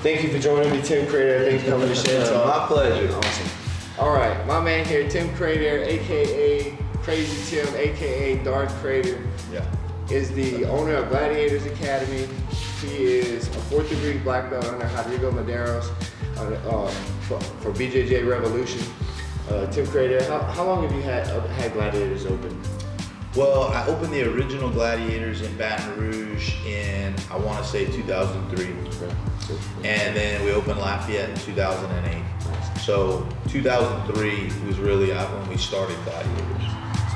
Thank you for joining me, Tim Credeur. Thanks for coming to Shed Talk. My pleasure. Awesome. All right, my man here, Tim Credeur, aka Crazy Tim, aka Darth Credeur, is the owner of Gladiators Academy. He is a 4th degree black belt under Rodrigo Medeiros for BJJ Revolution. Tim Credeur, how long have you had Gladiators open? Well, I opened the original Gladiators in Baton Rouge in, I want to say 2003. Okay. And then we opened Lafayette in 2008. So 2003 was really when we started Gladiators.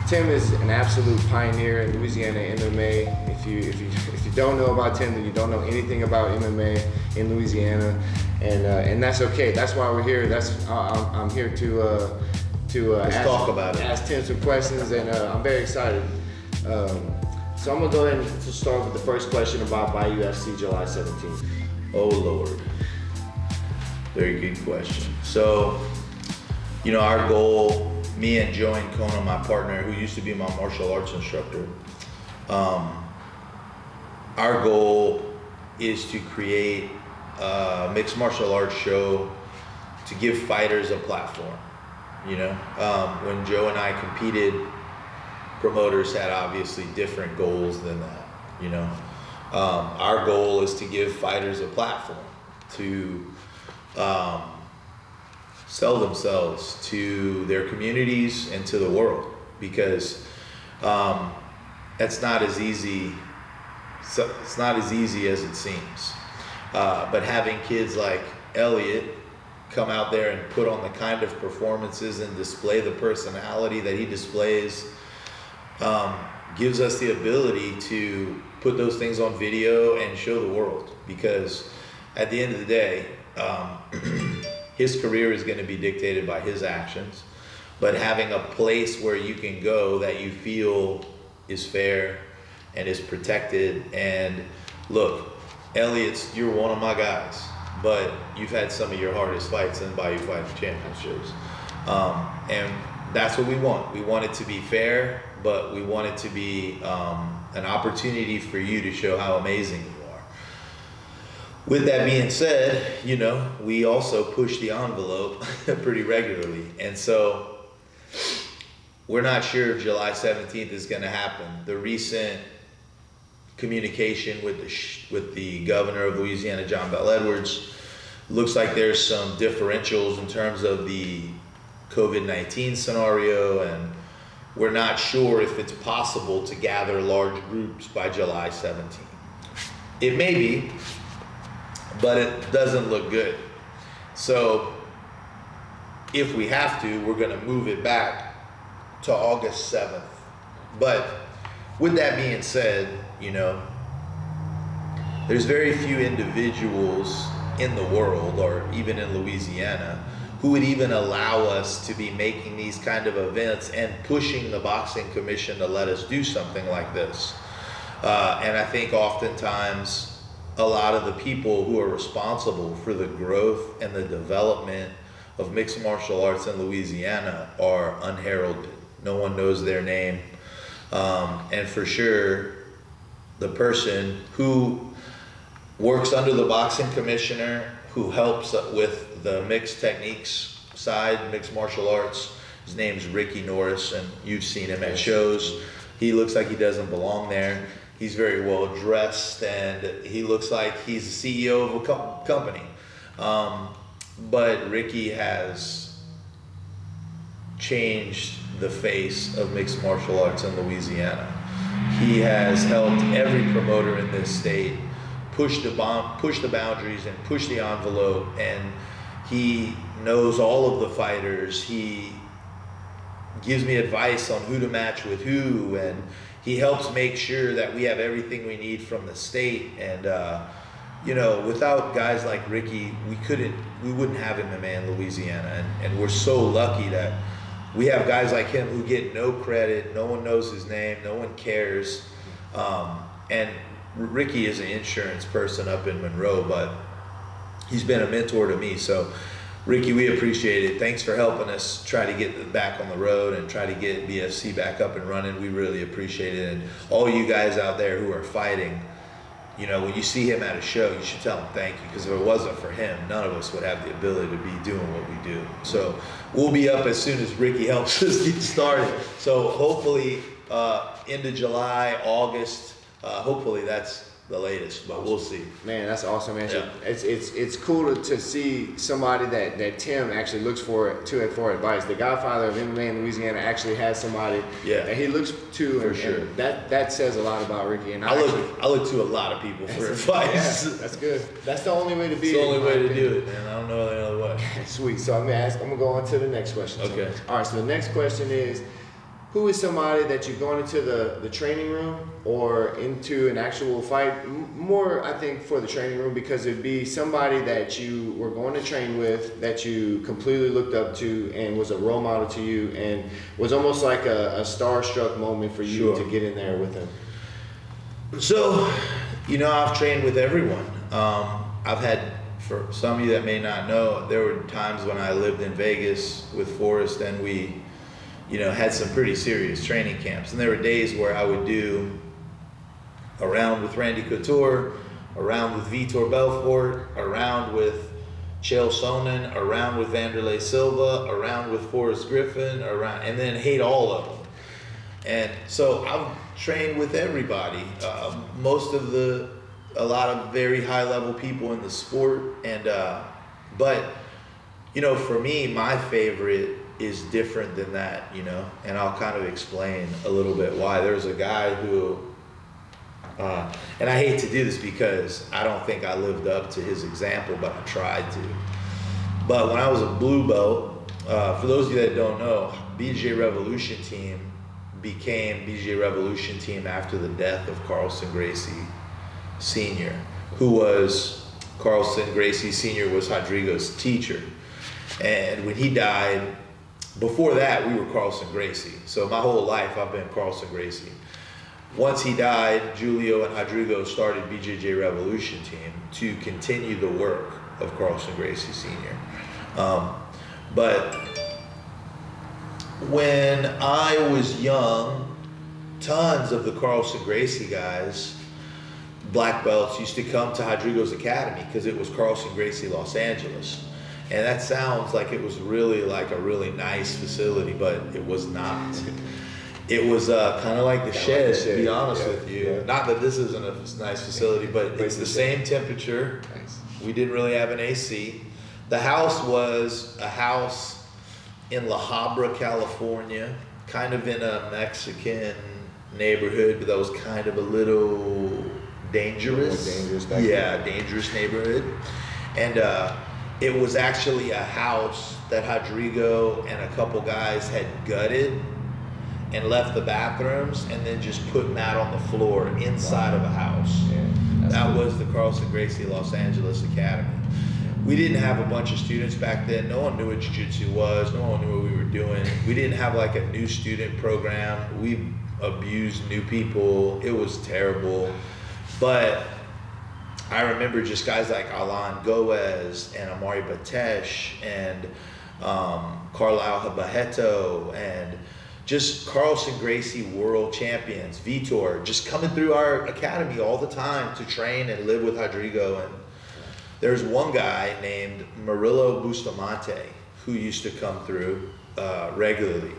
Tim is an absolute pioneer in Louisiana MMA. If you don't know about Tim, then you don't know anything about MMA in Louisiana, and that's okay. That's why we're here. I'm here to talk about it. Ask Tim some questions, and I'm very excited. So I'm gonna go ahead and start with the first question about Bayou FC July 17th. Oh Lord, very good question. So, you know, our goal, me and Joe Kona, my partner, who used to be my martial arts instructor, our goal is to create a mixed martial arts show to give fighters a platform. You know, when Joe and I competed, promoters had obviously different goals than that. You know, our goal is to give fighters a platform to sell themselves to their communities and to the world, because it's not as easy. It's not as easy as it seems. But having kids like Elliot come out there and put on the kind of performances and display the personality that he displays gives us the ability to put those things on video and show the world, because at the end of the day, his career is going to be dictated by his actions, but having a place where you can go that you feel is fair and is protected. And look, Elliot, you're one of my guys, but you've had some of your hardest fights in Bayou Fighting Championships. And that's what we want. We want it to be fair, but we want it to be an opportunity for you to show how amazing you are. With that being said, you know, we also push the envelope pretty regularly. And so we're not sure if July 17th is going to happen. The recent communication with the governor of Louisiana, John Bel Edwards, looks like there's some differentials in terms of the COVID-19 scenario, and we're not sure if it's possible to gather large groups by July 17th. It may be, but it doesn't look good. So if we have to, we're gonna move it back to August 7th. But with that being said, you know, there's very few individuals in the world, or even in Louisiana, who would even allow us to be making these kind of events and pushing the boxing commission to let us do something like this. And I think oftentimes a lot of the people who are responsible for the growth and the development of mixed martial arts in Louisiana are unheralded. No one knows their name. And for sure, the person who works under the boxing commissioner, who helps with the mixed techniques side, mixed martial arts, his name's Ricky Norris, and you've seen him at shows. He looks like he doesn't belong there. He's very well dressed, and he looks like he's the CEO of a company. But Ricky has changed the face of mixed martial arts in Louisiana. He has helped every promoter in this state push the boundaries and push the envelope, and he knows all of the fighters. He gives me advice on who to match with who, and he helps make sure that we have everything we need from the state. And you know, without guys like Ricky, we wouldn't have MMA in Louisiana, and we're so lucky that we have guys like him who get no credit. No one knows his name. No one cares. And Ricky is an insurance person up in Monroe, but he's been a mentor to me. So Ricky, we appreciate it. Thanks for helping us try to get back on the road and try to get BFC back up and running. We really appreciate it. And all you guys out there who are fighting, you know, when you see him at a show, you should tell him thank you, because if it wasn't for him, none of us would have the ability to be doing what we do. So we'll be up as soon as Ricky helps us get started. So hopefully into July, August, hopefully that's the latest, but we'll see. Man, that's awesome, man. Yeah. It's cool to see somebody that Tim actually looks for advice. The godfather of MMA in Louisiana actually has somebody that he looks to, for sure. And that says a lot about Ricky. And I look to a lot of people for advice. Yeah, that's good. That's the only way to be. It's the only way to do it, man. I don't know any other way. Sweet. So I'm gonna go on to the next question. Okay. All right. So the next question is, who is somebody that you've gone into the training room or into an actual fight? More, I think, for the training room, because it'd be somebody that you were going to train with, that you completely looked up to and was a role model to you, and was almost like a starstruck moment for you to get in there with him. So, you know, I've trained with everyone. I've had, for some of you that may not know, there were times when I lived in Vegas with Forrest, and we, you know, had some pretty serious training camps. And there were days where I would do a round with Randy Couture, a round with Vitor Belfort, a round with Chael Sonnen, a round with Vanderlei Silva, a round with Forrest Griffin, and then hate all of them. And so I've trained with everybody, a lot of very high level people in the sport. And but, you know, for me, my favorite is different than that, you know, and I'll kind of explain a little bit why. There's a guy who, and I hate to do this because I don't think I lived up to his example, but I tried to. But when I was a blue belt, for those of you that don't know, BJJ Revolution Team became BJJ Revolution Team after the death of Carlson Gracie Sr., who was, Carlson Gracie Sr. was Rodrigo's teacher. And when he died, before that, we were Carlson Gracie. So my whole life, I've been Carlson Gracie. Once he died, Julio and Rodrigo started BJJ Revolution Team to continue the work of Carlson Gracie Sr. But when I was young, tons of the Carlson Gracie guys, black belts, used to come to Rodrigo's Academy because it was Carlson Gracie Los Angeles. And that sounds like it was really like a really nice facility, but it was not. It was kind of like the Shed, to be honest with you. Yeah. Not that this isn't a nice facility, but it's the same temperature. Nice. We didn't really have an AC. The house was a house in La Habra, California, kind of in a Mexican neighborhood, but that was kind of a little dangerous. Dangerous neighborhood. And it was actually a house that Rodrigo and a couple guys had gutted and left the bathrooms and then just put mat on the floor inside of a house. Yeah, that was the Carlson Gracie Los Angeles Academy. We didn't have a bunch of students back then. No one knew what jiu-jitsu was. No one knew what we were doing. We didn't have like a new student program. We abused new people. It was terrible. But I remember just guys like Alan Goez and Amari Batesh and Carlisle Habajeto and just Carlson Gracie world champions, Vitor, just coming through our academy all the time to train and live with Rodrigo. And there's one guy named Murillo Bustamante who used to come through regularly.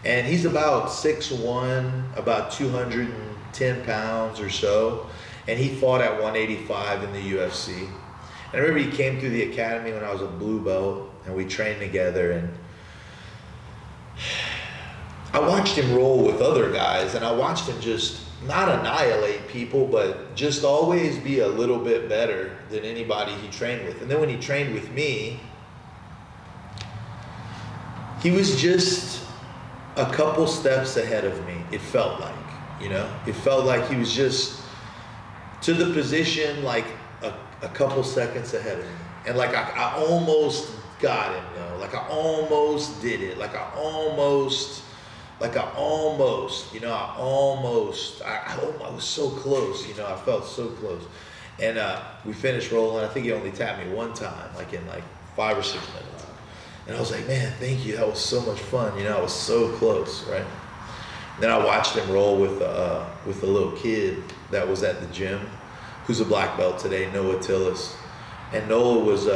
And he's about 6'1", about 210 pounds or so. And he fought at 185 in the UFC. And I remember he came through the academy when I was a blue belt, and we trained together. And I watched him roll with other guys, and I watched him just not annihilate people, but just always be a little bit better than anybody he trained with. And then when he trained with me, he was just a couple steps ahead of me, it felt like, you know? It felt like he was just to the position like a couple seconds ahead of me. And like I almost got him though. Like I almost did it. Like I almost, you know, I was so close, you know, I felt so close. And we finished rolling. I think he only tapped me one time, like in like 5 or 6 minutes. And I was like, man, thank you. That was so much fun. You know, I was so close, right? And then I watched him roll with a little kid that was at the gym who's a black belt today, Noah Tillis. And Noah was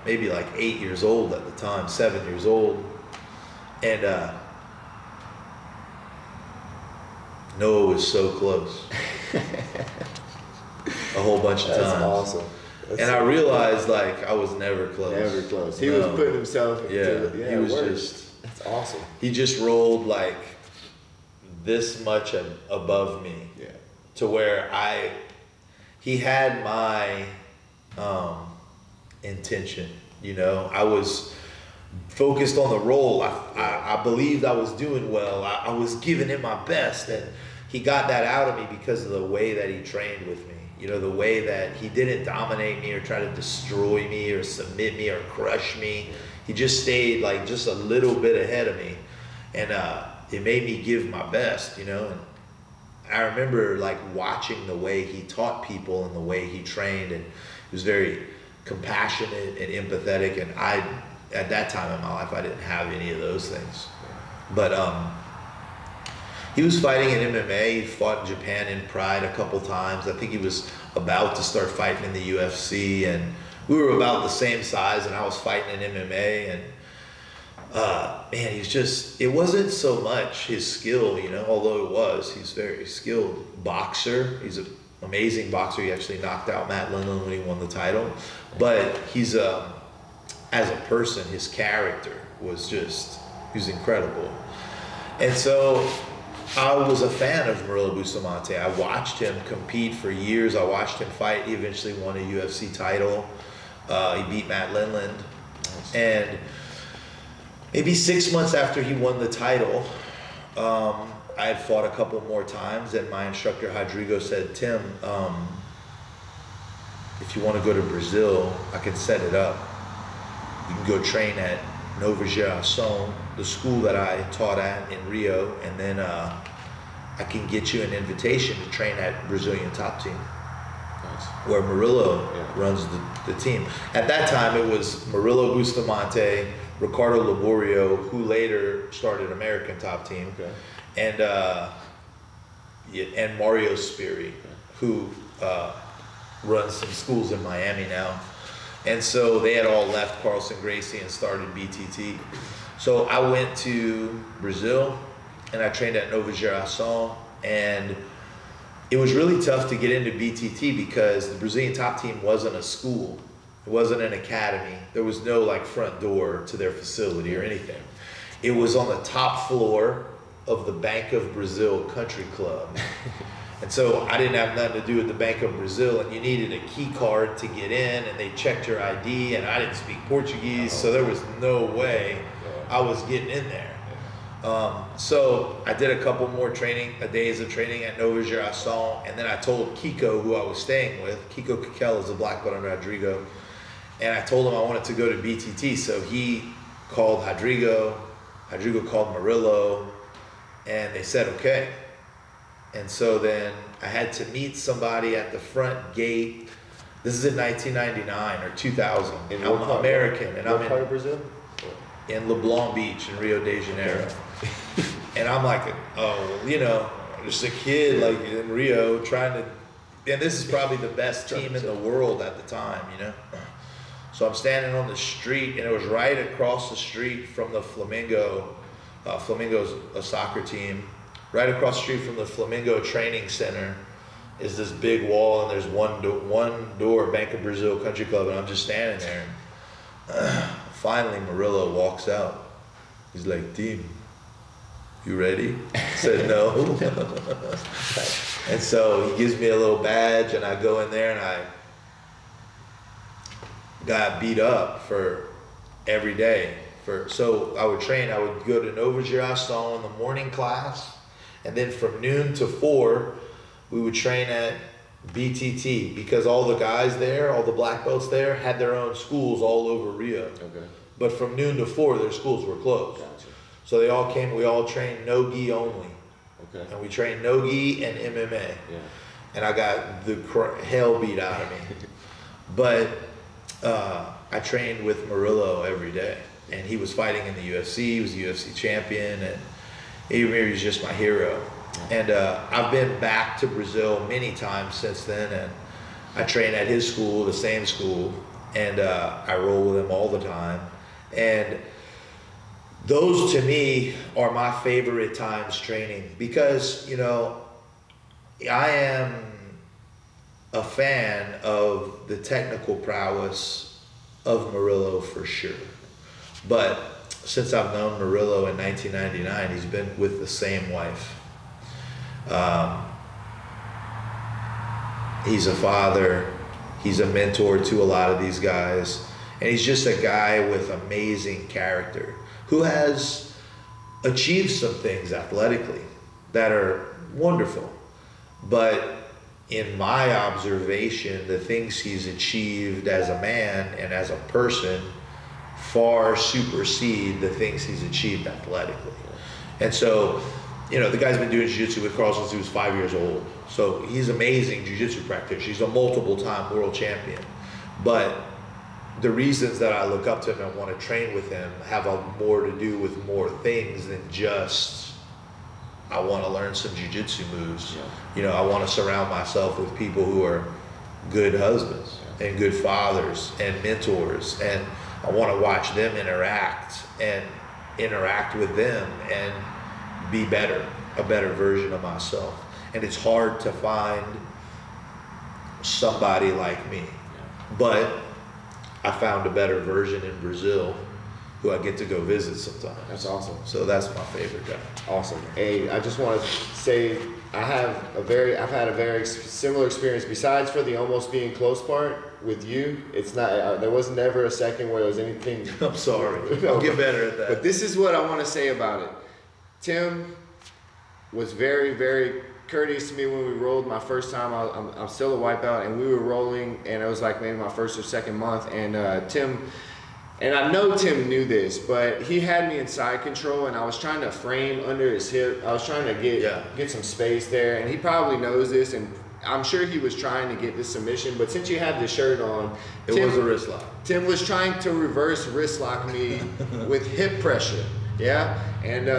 maybe like 8 years old at the time, 7 years old. And Noah was so close. A whole bunch of times. That's awesome. And I realized like I was never close. Never close. He was putting himself into he was just. That's awesome. He just rolled like this much above me. Yeah. To where he had my intention. You know, I was focused on the roll. I believed I was doing well. I was giving him my best, and he got that out of me because of the way that he trained with me. You know, the way that he didn't dominate me or try to destroy me or submit me or crush me. He just stayed like just a little bit ahead of me. And it made me give my best, you know. And I remember like watching the way he taught people and the way he trained, and he was very compassionate and empathetic. And at that time in my life, I didn't have any of those things. But he was fighting in MMA. He fought in Japan in Pride a couple times. I think he was about to start fighting in the UFC, and we were about the same size, and I was fighting in MMA. And man, he's just, it wasn't so much his skill, you know, although it was. He's very skilled boxer. He's an amazing boxer. He actually knocked out Matt Lindland when he won the title. But he's as a person, his character was just, he was incredible. And so I was a fan of Murilo Bustamante. I watched him compete for years. I watched him fight. He eventually won a UFC title. He beat Matt Lindland. And maybe 6 months after he won the title, I had fought a couple more times, and my instructor Rodrigo said, Tim, if you want to go to Brazil, I can set it up. You can go train at Nova Geração, the school that I taught at in Rio, and then I can get you an invitation to train at Brazilian top team. Nice. Where Murilo runs the team. At that time, it was Murilo Bustamante, Ricardo Laborio, who later started American top team, and Mario Spiri, who runs some schools in Miami now. And so they had all left Carlson Gracie and started BTT. So I went to Brazil and I trained at Nova Geração, and it was really tough to get into BTT because the Brazilian top team wasn't a school. It wasn't an academy. There was no like front door to their facility or anything. It was on the top floor of the Bank of Brazil Country Club. And so I didn't have nothing to do with the Bank of Brazil, and you needed a key card to get in, and they checked your ID, and I didn't speak Portuguese, so there was no way I was getting in there. So I did a couple more days of training at Nova Geração, and then I told Kiko, who I was staying with, Kiko Kakel is a black belt under Rodrigo, and I told him I wanted to go to BTT, so he called Rodrigo called Murilo, and they said okay. And so then I had to meet somebody at the front gate. This is in 1999 or 2000. I'm American, and I'm in Brazil? In Leblon Beach in Rio de Janeiro. Okay. And I'm like, oh, you know, just a kid like in Rio trying to, and this is probably the best team in the world at the time, you know. So I'm standing on the street, and it was right across the street from the Flamengo. Flamengo's a soccer team. Right across the street from the Flamengo training center is this big wall, and there's one door, Bank of Brazil Country Club, and I'm just standing there. And finally, Murilo walks out. He's like, Tim, you ready? I said, no. And so he gives me a little badge, and I go in there, and I got beat up for every day. So I would train. I would go to Nova Geração in the morning class, and then from noon to 4, we would train at BTT, because all the guys there, all the black belts there, had their own schools all over Rio. Okay. But from noon to 4, their schools were closed. Gotcha. So they all came, we all trained no-gi only. Okay. And we trained no-gi and MMA. Yeah. And I got the hell beat out of me. But I trained with Murilo every day. And he was fighting in the UFC, he was a UFC champion, and he was just my hero. And I've been back to Brazil many times since then, and I train at his school, the same school, and I roll with him all the time. And those to me are my favorite times training because, you know, I am a fan of the technical prowess of Murillo for sure. But since I've known Murillo in 1999, he's been with the same wife. He's a father, he's a mentor to a lot of these guys, and he's just a guy with amazing character who has achieved some things athletically that are wonderful. But in my observation, the things he's achieved as a man and as a person far supersede the things he's achieved athletically. And so, you know, the guy's been doing jiu-jitsu with Carl since he was 5 years old. So he's amazing jiu-jitsu practitioner. He's a multiple-time world champion. But the reasons that I look up to him and want to train with him have more to do with more things than just, I want to learn some jiu-jitsu moves. Yeah. You know, I want to surround myself with people who are good husbands and good fathers and mentors. And I want to watch them interact with them and be better, a better version of myself. And it's hard to find somebody like me. But I found a better version in Brazil who I get to go visit sometimes. That's awesome. So that's my favorite guy. Awesome. Hey, I just want to say I've had a very similar experience. Besides for the almost being close part with you, it's not. There was never a second where there was anything. I'm sorry. I'll get better at that. But this is what I want to say about it. Tim was very, very courteous to me when we rolled my first time. I'm still a white belt, and we were rolling, and it was like maybe my first or second month, and Tim. And I know Tim knew this, but he had me in side control, and I was trying to frame under his hip. I was trying to get some space there, and he probably knows this, and I'm sure he was trying to get this submission. But since you had this shirt on, Tim was a wrist lock. Tim was trying to reverse wrist lock me with hip pressure. Yeah, and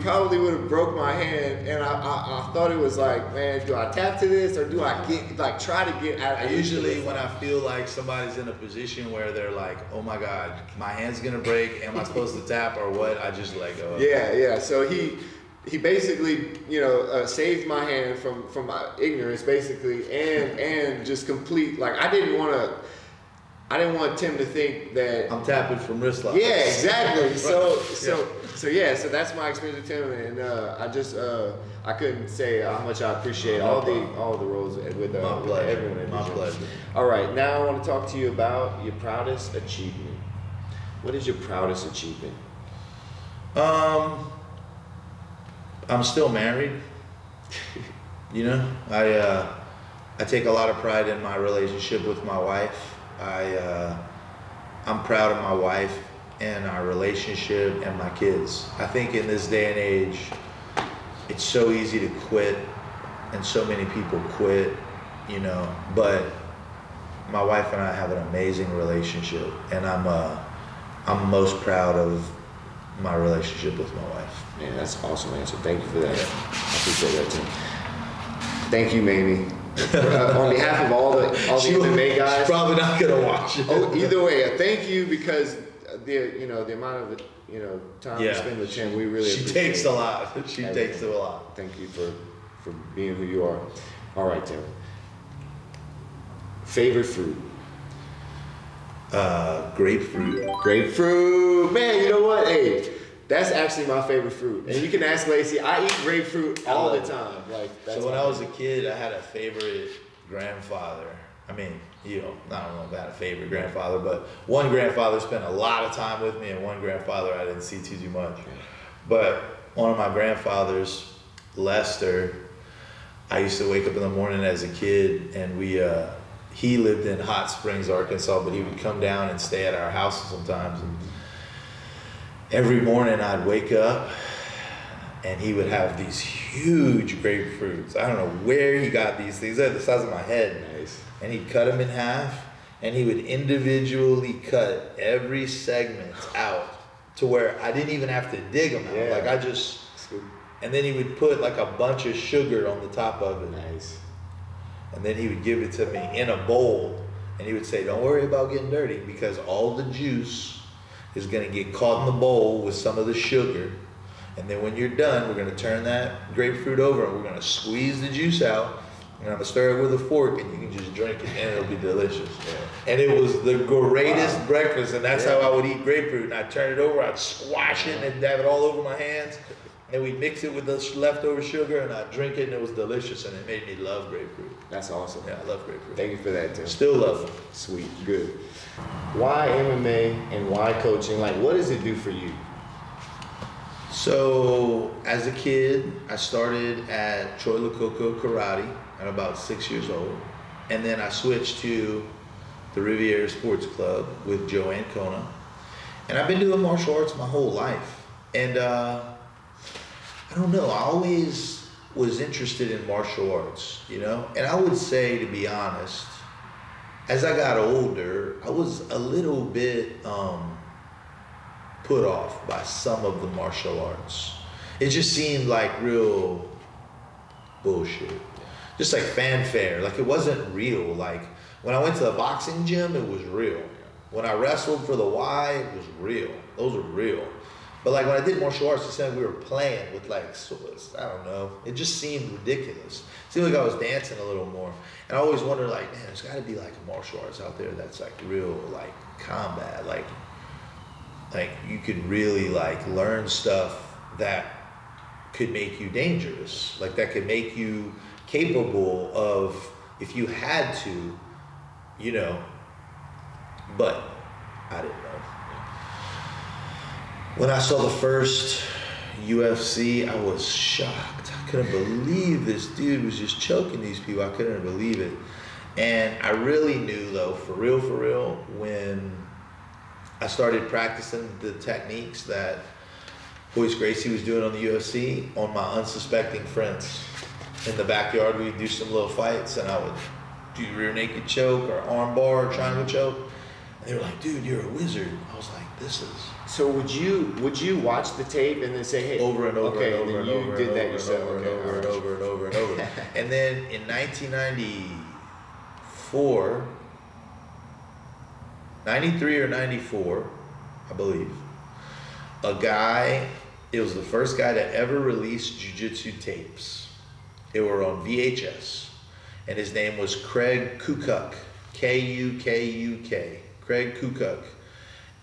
probably would have broke my hand, and I thought it was like, man, do I tap to this or do I try to get out? I usually, when I feel like somebody's in a position where they're like, oh my God, my hand's gonna break, am I supposed to tap or what? I just let go. Yeah. So he basically, you know, saved my hand from my ignorance basically, and just complete, like I didn't want Tim to think that I'm tapping from wrist lock. Yeah, exactly. So that's my experience with Tim, and I couldn't say how much I appreciate all the roles with everyone. My pleasure. All right, now I want to talk to you about your proudest achievement. What is your proudest achievement? I'm still married. You know, I take a lot of pride in my relationship with my wife. I'm proud of my wife and our relationship and my kids. I think in this day and age, it's so easy to quit, and so many people quit, you know, but my wife and I have an amazing relationship, and I'm most proud of my relationship with my wife. Man, that's an awesome answer. Thank you for that. I appreciate that, Tim. Thank you, Mamie. On behalf of all the MMA guys, she's probably not gonna watch it. Oh, either way, thank you, because the amount of time you spend with Tim, we really she takes a lot. She takes a lot. Thank you for being who you are. All right, Tim. Favorite fruit? Grapefruit. Grapefruit, man. You know what? Hey, that's actually my favorite fruit. And you can ask Lacey, I eat grapefruit all the time. So when I was a kid, I had a favorite grandfather. I mean, I don't know about a favorite grandfather, but one grandfather spent a lot of time with me, and one grandfather I didn't see too much. But one of my grandfathers, Lester, I used to wake up in the morning as a kid, and he lived in Hot Springs, Arkansas, but he would come down and stay at our house sometimes. And every morning I'd wake up and he would have these huge grapefruits. I don't know where he got these things. They're the size of my head. Nice. And he'd cut them in half, and he would individually cut every segment out to where I didn't even have to dig them out. Yeah. Like I just, and then he would put like a bunch of sugar on the top of it. Nice. And then he would give it to me in a bowl, and he would say, don't worry about getting dirty, because all the juice is gonna get caught in the bowl with some of the sugar. And then when you're done, we're gonna turn that grapefruit over and we're gonna squeeze the juice out. And I'm gonna stir it with a fork, and you can just drink it, and it'll be delicious. Yeah. And it was the greatest breakfast, and that's how I would eat grapefruit. And I'd turn it over, I'd squash it, and dab it all over my hands. And we'd mix it with the leftover sugar, and I'd drink it, and it was delicious, and it made me love grapefruit. That's awesome. Yeah, I love grapefruit. Thank you for that, Tim. Still love it. Sweet, good. Why MMA and why coaching? Like, what does it do for you? So, as a kid, I started at Troy Lococo Karate at about 6 years old. And then I switched to the Riviera Sports Club with Joanne Kona. And I've been doing martial arts my whole life. And I don't know, I always was interested in martial arts, you know? And I would say, to be honest, as I got older, I was a little bit put off by some of the martial arts. It just seemed like real bullshit. Just like fanfare, like it wasn't real. Like when I went to the boxing gym, it was real. When I wrestled for the Y, it was real. Those were real. But like when I did martial arts, it seemed like we were playing with like, I don't know. It just seemed ridiculous. It seemed like I was dancing a little more. And I always wondered like, man, there's gotta be like a martial arts out there that's like real, like combat. Like you could really like learn stuff that could make you dangerous. Like that could make you capable of, if you had to, you know, but I didn't know. When I saw the first UFC, I was shocked. I couldn't believe this dude was just choking these people. I couldn't believe it. And I really knew though, for real, when I started practicing the techniques that Royce Gracie was doing on the UFC on my unsuspecting friends. In the backyard, we'd do some little fights, and I would do rear naked choke or arm bar or triangle choke. And they were like, dude, you're a wizard. I was like, this is. So would you watch the tape and then say, hey, over and over okay, and over and over and over and over and over and over and over. And then in 1994, 93 or 94, I believe, a guy, it was the first guy to ever release jiu-jitsu tapes. They were on VHS, and his name was Craig Kukuk, K-U-K-U-K, Craig Kukuk,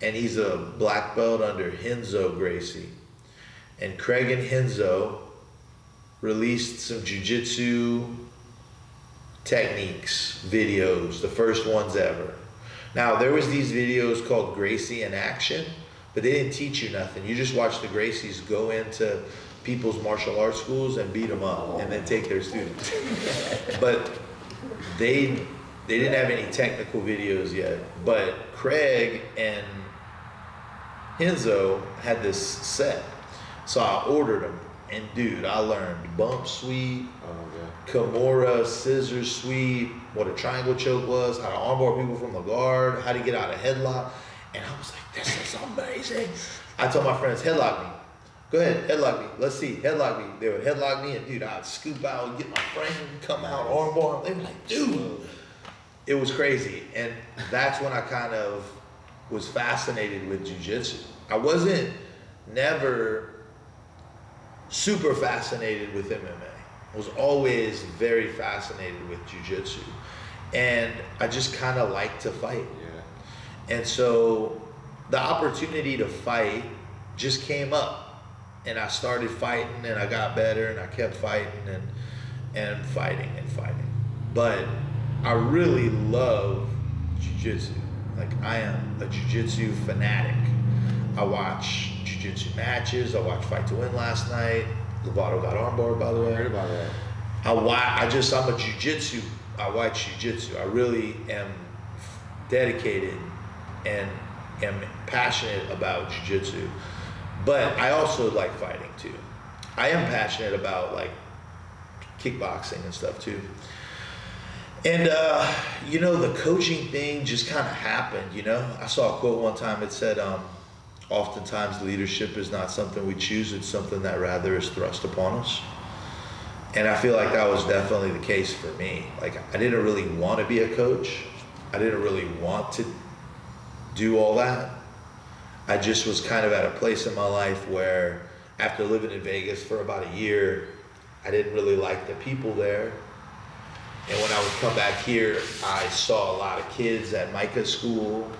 and he's a black belt under Renzo Gracie. And Craig and Renzo released some jiu-jitsu techniques, videos, the first ones ever. Now, there was these videos called Gracie in Action, but they didn't teach you nothing. You just watch the Gracies go into people's martial arts schools and beat them up and then take their students. But they didn't have any technical videos yet. But Craig and Renzo had this set. So I ordered them, and dude, I learned bump sweep, Kimura, scissor sweep, what a triangle choke was, how to armbar people from the guard, how to get out of headlock. And I was like, this is amazing. I told my friends, headlock me. Go ahead, headlock me. Let's see, headlock me. They would headlock me, and dude, I'd scoop out and get my frame, come out, armbar. They were like, dude. It was crazy. And that's when I kind of was fascinated with jiu-jitsu. I wasn't never super fascinated with MMA. I was always very fascinated with jiu-jitsu. And I just kind of like to fight. Yeah. And so the opportunity to fight just came up. And I started fighting, and I got better, and I kept fighting and fighting and fighting. But I really love jiu-jitsu. Like, I am a jiu-jitsu fanatic. I watch jiu-jitsu matches. I watched Fight to Win last night. Lovato got armbar, by the way. I heard about that. I'm a jiu-jitsu. I watch jiu-jitsu. I really am dedicated and am passionate about jiu-jitsu. But I also like fighting too. I am passionate about like kickboxing and stuff too. And you know, the coaching thing just kind of happened, you know. I saw a quote one time, it said, oftentimes leadership is not something we choose, it's something that rather is thrust upon us. And I feel like that was definitely the case for me. Like, I didn't really want to be a coach. I didn't really want to do all that. I just was kind of at a place in my life where, after living in Vegas for about a year, I didn't really like the people there. And when I would come back here, I saw a lot of kids at Micah's school,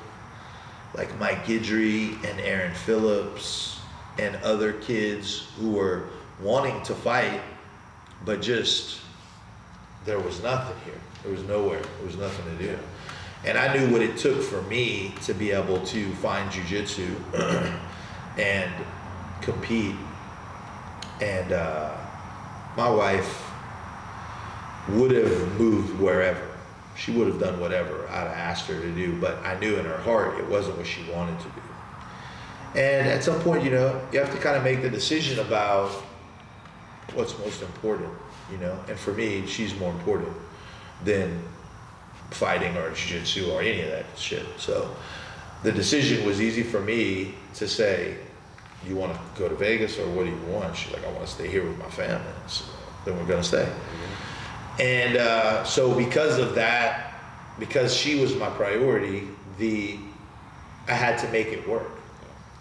like Mike Guidry and Aaron Phillips and other kids who were wanting to fight, but just, there was nothing here. There was nowhere. There was nothing to do. And I knew what it took for me to be able to find jiu-jitsu and compete. And my wife would have moved wherever. She would have done whatever I'd asked her to do, but I knew in her heart it wasn't what she wanted to do. And at some point, you know, you have to kind of make the decision about what's most important, you know? And for me, she's more important than fighting or jiu-jitsu or any of that shit. So the decision was easy for me to say, you want to go to Vegas or what do you want? She's like, I want to stay here with my family. So then we're going to stay. And so because of that, because she was my priority, I had to make it work.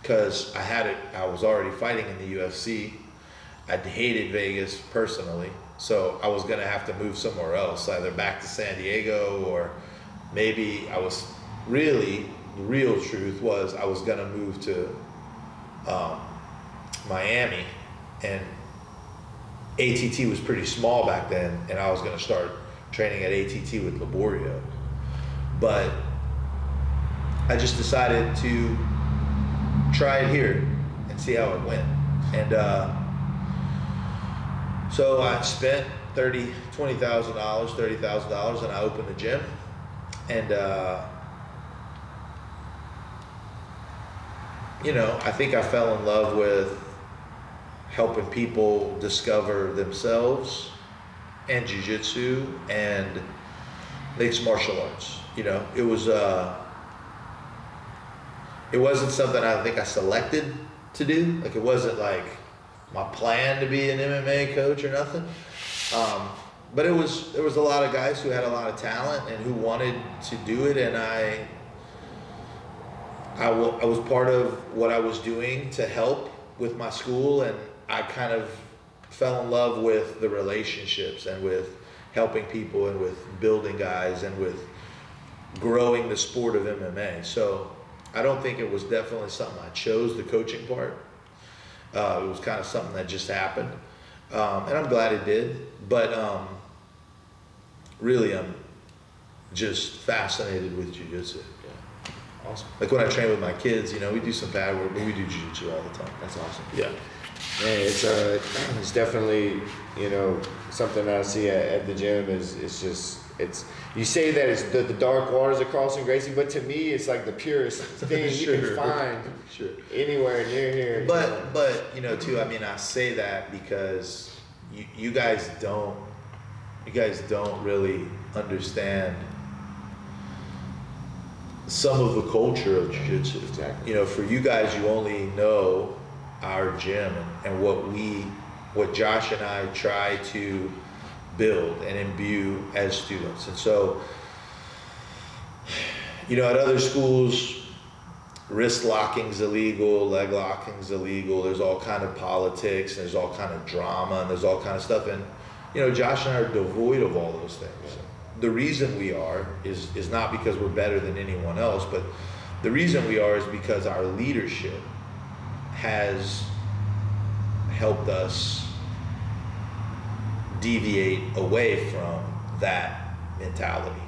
Because I was already fighting in the UFC. I hated Vegas personally. So I was going to have to move somewhere else, either back to San Diego, or maybe the real truth was I was going to move to Miami, and ATT was pretty small back then, and I was going to start training at ATT with Laborio. But I just decided to try it here and see how it went. And so I spent $20,000, $30,000, and I opened the gym. And you know, I think I fell in love with helping people discover themselves and jiu-jitsu and mixed martial arts. You know, it wasn't something I think I selected to do. Like, it wasn't like my plan to be an MMA coach or nothing. But there was a lot of guys who had a lot of talent and who wanted to do it, and I was part of what I was doing to help with my school, and I kind of fell in love with the relationships and with helping people and with building guys and with growing the sport of MMA. So I don't think it was definitely something I chose, the coaching part. It was kind of something that just happened. And I'm glad it did, but really I'm just fascinated with jiu-jitsu. Yeah. Awesome. Like when I train with my kids, you know, we do some pad work, but we do jiu-jitsu all the time. That's awesome. Yeah. Man, it's definitely, you know, something I see at the gym is you say that it's the dark waters of crossing Gracie, but to me it's like the purest thing Sure. you can find anywhere near here. But you know, too, I mean, I say that because you guys don't really understand some of the culture of jiu-jitsu. Exactly. You know, for you guys, you only know our gym and what Josh and I try to build and imbue as students. And so, you know, at other schools, wrist locking's illegal, leg locking's illegal, there's all kind of politics, and there's all kind of drama, and there's all kind of stuff. And, you know, Josh and I are devoid of all those things. The reason we are is not because we're better than anyone else, but the reason we are is because our leadership has helped us deviate away from that mentality.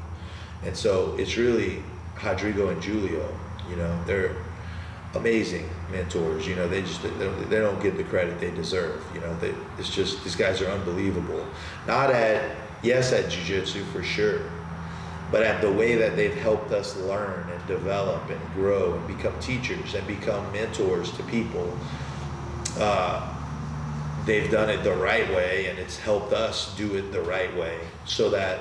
And so it's really Rodrigo and Julio, you know, they're amazing mentors. You know, they don't get the credit they deserve. You know, it's just, these guys are unbelievable. Yes, at jiu-jitsu for sure, but at the way that they've helped us learn and develop and grow and become teachers and become mentors to people. They've done it the right way, and it's helped us do it the right way, so that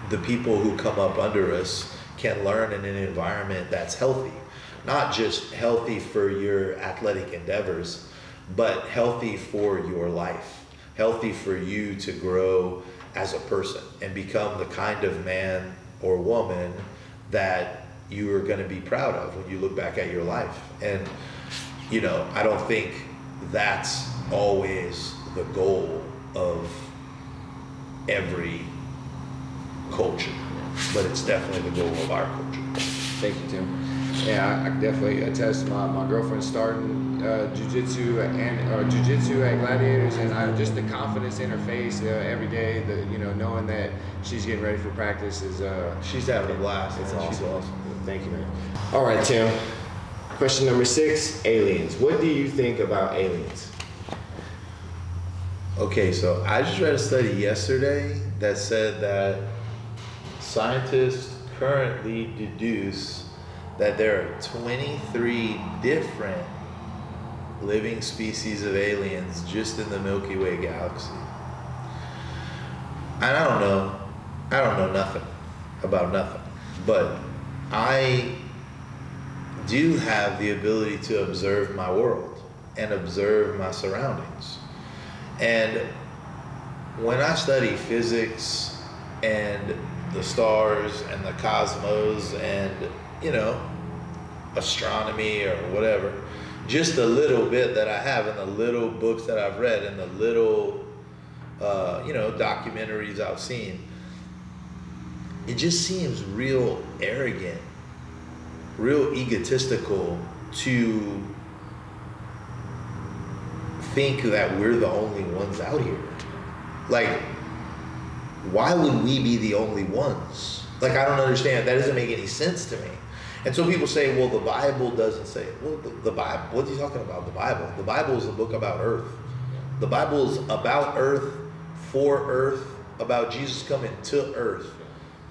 the people who come up under us can learn in an environment that's healthy. Not just healthy for your athletic endeavors, but healthy for your life, healthy for you to grow as a person and become the kind of man or woman that you are going to be proud of when you look back at your life. And, you know, I don't think that's always the goal of every culture, but it's definitely the goal of our culture. Thank you, Tim. Yeah, I can definitely attest. My girlfriend's starting jiu-jitsu at Gladiators, and just the confidence in her face every day, knowing that she's getting ready for practice is she's having a blast. It's awesome. She's awesome. Thank you, man. All right, Tim. Question number 6, aliens. What do you think about aliens? Okay, so I just read a study yesterday that said that scientists currently deduce that there are 23 different living species of aliens just in the Milky Way galaxy. And I don't know nothing about nothing, but I do have the ability to observe my world and observe my surroundings. And when I study physics and the stars and the cosmos and, you know, astronomy or whatever, just the little bit that I have and the little books that I've read and the little, documentaries I've seen, it just seems real arrogant, real egotistical to think that we're the only ones out here. Like, why would we be the only ones? Like, I don't understand. That doesn't make any sense to me. And so people say, well, the Bible doesn't say it. Well, the Bible, what are you talking about, the Bible? The Bible is a book about earth. The Bible is about earth, for earth, about Jesus coming to earth.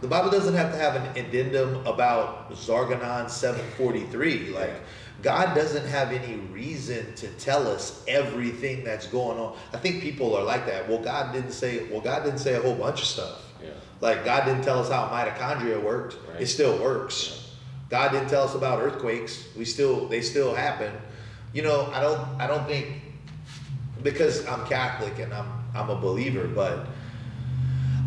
The Bible doesn't have to have an addendum about Zarganon 743. Like, God doesn't have any reason to tell us everything that's going on. I think people are like that. God didn't say a whole bunch of stuff. Yeah. Like, God didn't tell us how mitochondria worked. Right. It still works. Yeah. God didn't tell us about earthquakes. They still happen. You know, I don't think, because I'm Catholic and I'm a believer, but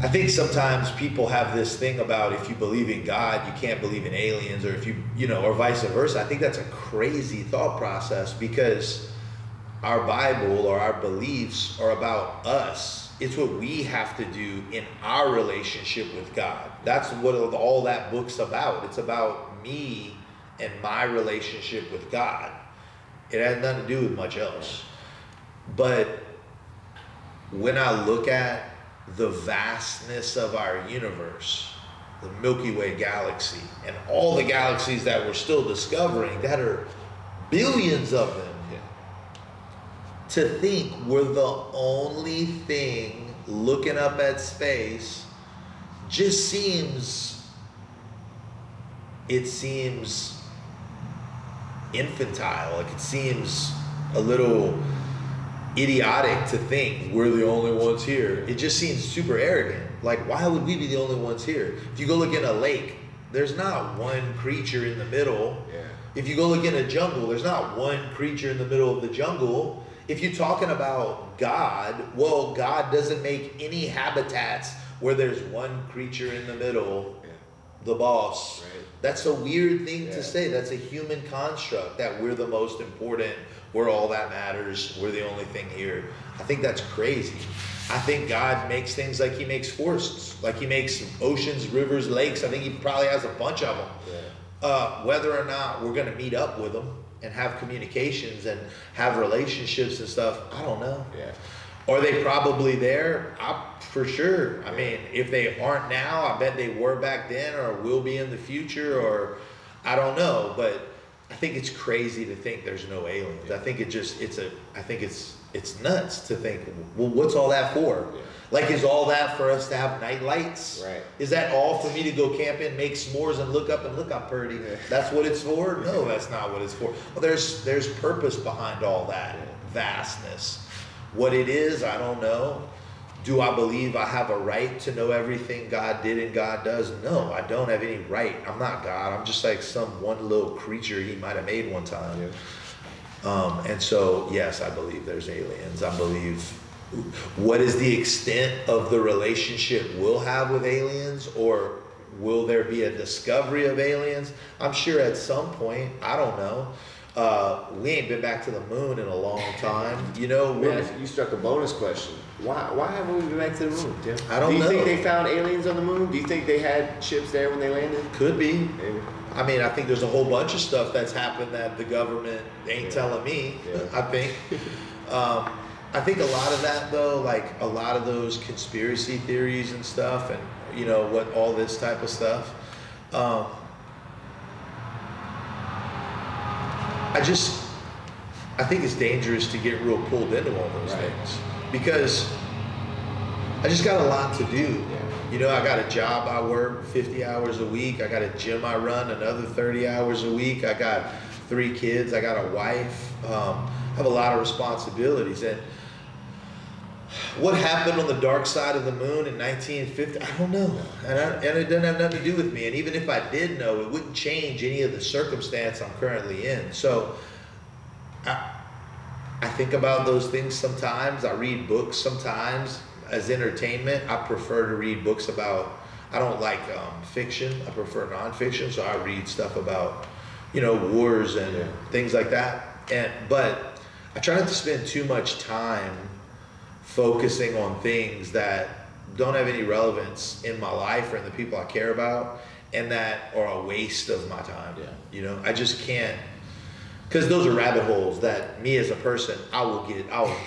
I think sometimes people have this thing about if you believe in God, you can't believe in aliens, or or vice versa. I think that's a crazy thought process, because our Bible or our beliefs are about us. It's what we have to do in our relationship with God. That's what all that book's about. It's about me and my relationship with God. It has nothing to do with much else. But when I look at the vastness of our universe, the Milky Way galaxy, and all the galaxies that we're still discovering, that are billions of them, to think we're the only thing looking up at space just seems infantile. Like, it seems a little idiotic to think we're the only ones here. It just seems super arrogant. Like, why would we be the only ones here? If you go look in a lake, there's not one creature in the middle. Yeah. If you go look in a jungle, there's not one creature in the middle of the jungle. If you're talking about God, well, God doesn't make any habitats where there's one creature in the middle, the boss. Right. That's a weird thing to say. That's a human construct, that we're the most important, we're all that matters, we're the only thing here. I think that's crazy. I think God makes things like he makes forests, like he makes oceans, rivers, lakes. I think he probably has a bunch of them. Yeah. Whether or not we're going to meet up with them and have communications and have relationships and stuff, I don't know. Yeah. Are they probably there? For sure. I mean, if they aren't now, I bet they were back then, or will be in the future, or I don't know. But I think it's crazy to think there's no aliens. Yeah. I think it's nuts to think, well, what's all that for? Yeah. Like, is all that for us to have night lights? Right. Is that all for me to go camping, make s'mores, and look up and look, I'm pretty? Yeah. That's what it's for? No, that's not what it's for. Well, there's purpose behind all that vastness. What it is, I don't know. Do I believe I have a right to know everything God did and God does? No, I don't have any right. I'm not God. I'm just like some one little creature he might have made one time. Yeah. And so, yes, I believe there's aliens. I believe, what is the extent of the relationship we'll have with aliens, or will there be a discovery of aliens? I'm sure at some point, I don't know. We ain't been back to the moon in a long time. You know, you struck a bonus question. Why haven't we been back to the moon, Tim? I don't know. Do you think they found aliens on the moon? Do you think they had ships there when they landed? Could be. Maybe. I mean, I think there's a whole bunch of stuff that's happened that the government ain't telling me. I think. I think a lot of that, though, like a lot of those conspiracy theories and stuff, and you know what, all this type of stuff. I think it's dangerous to get real pulled into all those things, because I just got a lot to do. You know, I got a job I work 50 hours a week. I got a gym I run another 30 hours a week. I got 3 kids. I got a wife. I have a lot of responsibilities. And what happened on the dark side of the moon in 1950? I don't know. And it doesn't have nothing to do with me. And even if I did know, it wouldn't change any of the circumstance I'm currently in. So I think about those things sometimes. I read books sometimes. As entertainment, I prefer to read books about, I don't like fiction. I prefer nonfiction. So I read stuff about, you know, wars and things like that. But I try not to spend too much time focusing on things that don't have any relevance in my life or in the people I care about, and that are a waste of my time. You know, I just can't, because those are rabbit holes that me as a person, I'll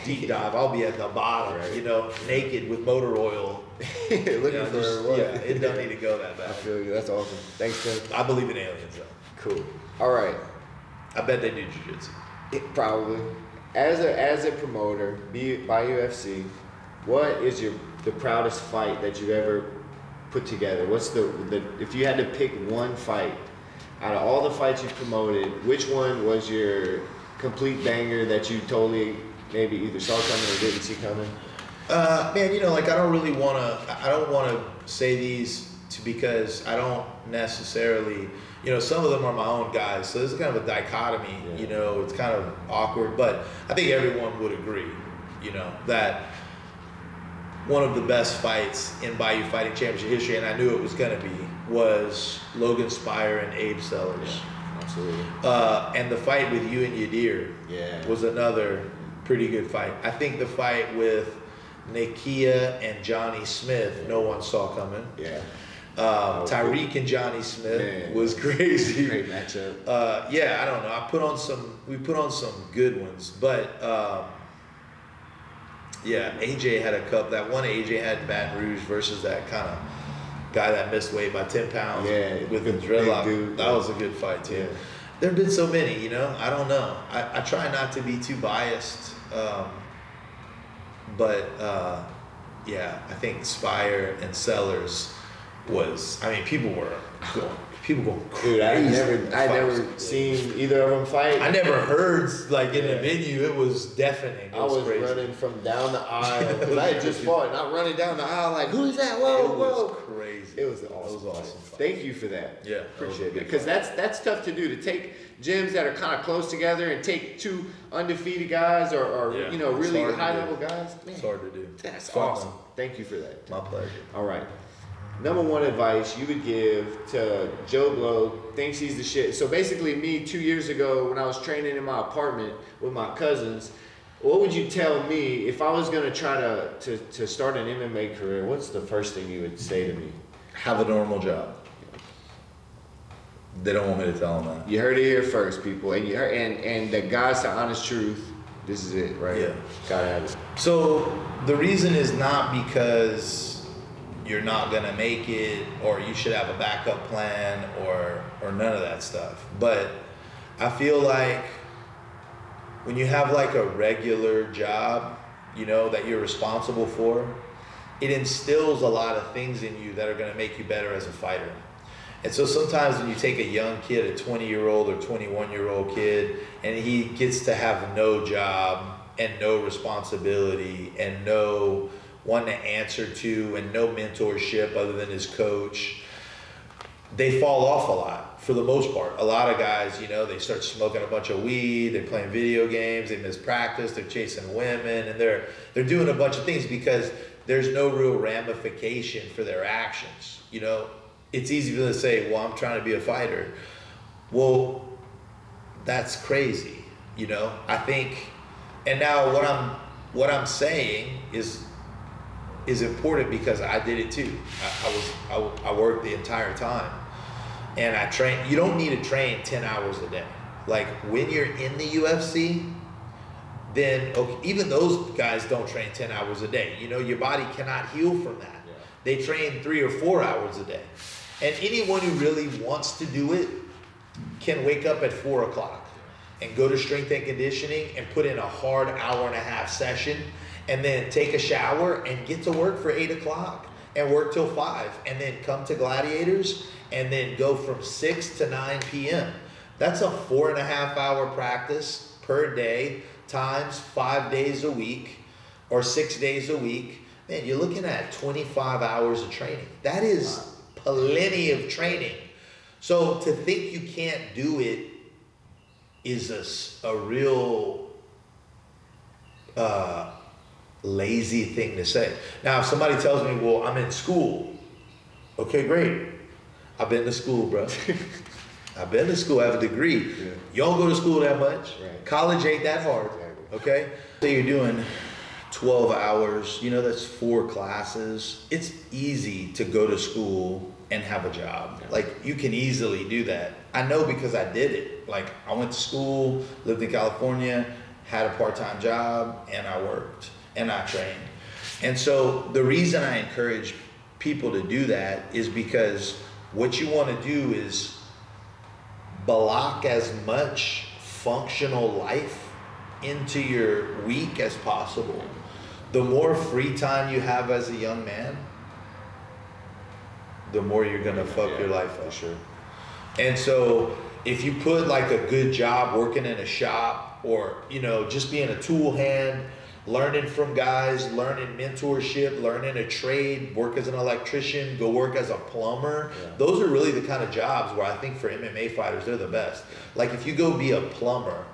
deep dive. I'll be at the bottom, you know, naked with motor oil. Looking for what? Yeah, it doesn't need to go that bad. I feel you. That's awesome. Thanks, Tim. I believe in aliens, though. Cool. All right. I bet they do jiu-jitsu. Probably. As a promoter, by UFC, what is the proudest fight that you've ever put together? What's the if you had to pick one fight out of all the fights you promoted, which one was your complete banger that you totally maybe either saw coming or didn't see coming? Man, you know, like I don't want to say these because I don't necessarily, you know, some of them are my own guys, so there's kind of a dichotomy, you know, it's kind of awkward, but I think everyone would agree, you know, that one of the best fights in Bayou Fighting Championship history, and I knew it was going to be, was Logan Spire and Abe Sellers. Yeah, absolutely. And the fight with you and Yadir was another pretty good fight. I think the fight with Nakia and Johnny Smith, no one saw coming. Tyreek and Johnny Smith was crazy. Great matchup. I don't know. We put on some good ones, but AJ had a cup. That one AJ had in Baton Rouge versus that kind of guy that missed weight by 10 pounds with the dreadlock. Dude. That was a good fight too. Yeah. There have been so many, you know. I don't know. I try not to be too biased, but I think Spire and Sellers was. I mean, people going crazy. Dude, I never seen either of them fight. I never heard like in the venue. It was deafening. I was crazy. Running from down the aisle because I had just fought, and I'm running down the aisle like, who's that? Whoa, it was crazy. It was awesome. Thank you for that. Yeah, appreciate it. Because that's tough to do, to take gyms that are kind of close together and take 2 undefeated guys or you know, really high level guys. Man, it's hard to do. That's awesome. Thank you for that. My pleasure. All right. Number 1 advice you would give to Joe Blow, thinks he's the shit. So basically me 2 years ago when I was training in my apartment with my cousins, what would you tell me if I was going to try to start an MMA career? What's the first thing you would say to me? Have a normal job. They don't want me to tell them that. You heard it here first, people. And the God's the honest truth. This is it, right? Yeah. Gotta have it. So the reason is not because you're not gonna make it, or you should have a backup plan, or none of that stuff. But I feel like when you have like a regular job, you know, that you're responsible for, it instills a lot of things in you that are gonna make you better as a fighter. And so sometimes when you take a young kid, a 20-year-old or 21-year-old kid, and he gets to have no job and no responsibility and no one to answer to and no mentorship other than his coach, they fall off a lot for the most part. A lot of guys, you know, they start smoking a bunch of weed, they're playing video games, they miss practice, they're chasing women, and they're doing a bunch of things because there's no real ramification for their actions. You know, it's easy to say, well, I'm trying to be a fighter. Well, that's crazy, you know. I think, and now what I'm saying is important because I did it too. I worked the entire time. And I train, you don't need to train 10 hours a day. Like when you're in the UFC, then okay, even those guys don't train 10 hours a day. You know, your body cannot heal from that. Yeah. They train 3 or 4 hours a day. And anyone who really wants to do it can wake up at 4 o'clock and go to strength and conditioning and put in a hard hour-and-a-half session and then take a shower and get to work for 8 o'clock and work till 5 and then come to Gladiators and then go from 6 to 9 p.m. That's a 4.5 hour practice per day times 5 days a week or 6 days a week. Man, you're looking at 25 hours of training. That is plenty of training. So to think you can't do it is a real lazy thing to say. Now, if somebody tells me, well, I'm in school. Okay, great. I've been to school, bro. I've been to school, I have a degree. Yeah. You don't go to school that much. Right. College ain't that hard, okay? So you're doing 12 hours, you know, that's 4 classes. It's easy to go to school and have a job. Yeah. Like, you can easily do that. I know because I did it. Like, I went to school, lived in California, had a part-time job, and I worked, and I trained. And so the reason I encourage people to do that is because what you want to do is block as much functional life into your week as possible. The more free time you have as a young man, the more you're gonna fuck your life up. For sure. And so if you put like a good job working in a shop or, you know, just being a tool hand, learning from guys, learning mentorship, learning a trade, work as an electrician, go work as a plumber. Yeah. Those are really the kind of jobs where I think for MMA fighters, they're the best. Like if you go be a plumber,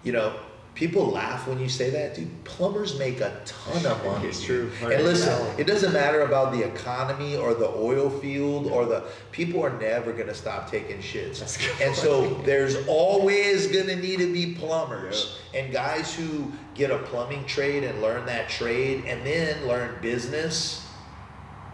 you know, people laugh when you say that, dude. Plumbers make a ton of money. It's true. And listen, it doesn't matter about the economy or the oil field or the, people are never gonna stop taking shits. And so there's always gonna need to be plumbers. Yep. And guys who get a plumbing trade and learn that trade and then learn business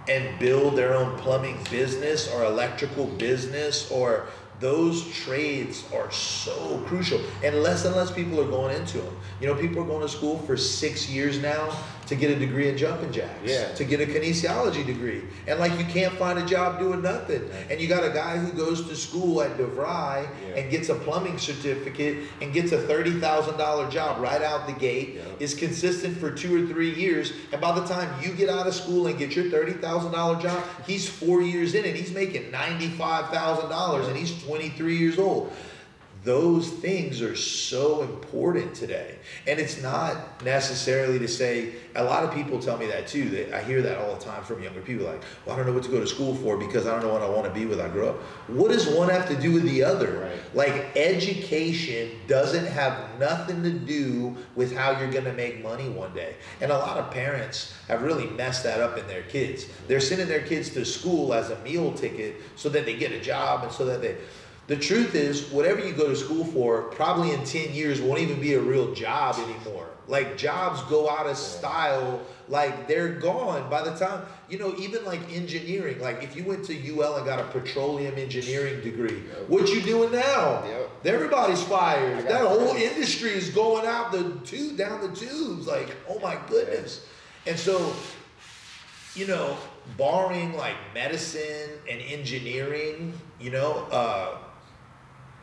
and build their own plumbing business or electrical business, or those trades are so crucial, and less people are going into them. You know, people are going to school for 6 years now to get a degree in jumping jacks, to get a kinesiology degree, and like you can't find a job doing nothing. And you got a guy who goes to school at DeVry and gets a plumbing certificate and gets a $30,000 job right out the gate, is consistent for 2 or 3 years, and by the time you get out of school and get your $30,000 job, he's 4 years in and he's making $95,000 and he's 23 years old. Those things are so important today. And it's not necessarily to say, a lot of people tell me that too. I hear that all the time from younger people, like, well, I don't know what to go to school for because I don't know what I want to be when I grow up. What does one have to do with the other? Right. Like, education doesn't have nothing to do with how you're going to make money one day. And a lot of parents have really messed that up in their kids. They're sending their kids to school as a meal ticket so that they get a job and so that they... The truth is, whatever you go to school for, probably in 10 years won't even be a real job anymore. Like, jobs go out of style, like they're gone by the time, you know, even like engineering. Like if you went to UL and got a petroleum engineering degree, what you doing now? Everybody's fired. That whole industry is going out down the tubes. Like, oh my goodness. And so, you know, barring like medicine and engineering, you know,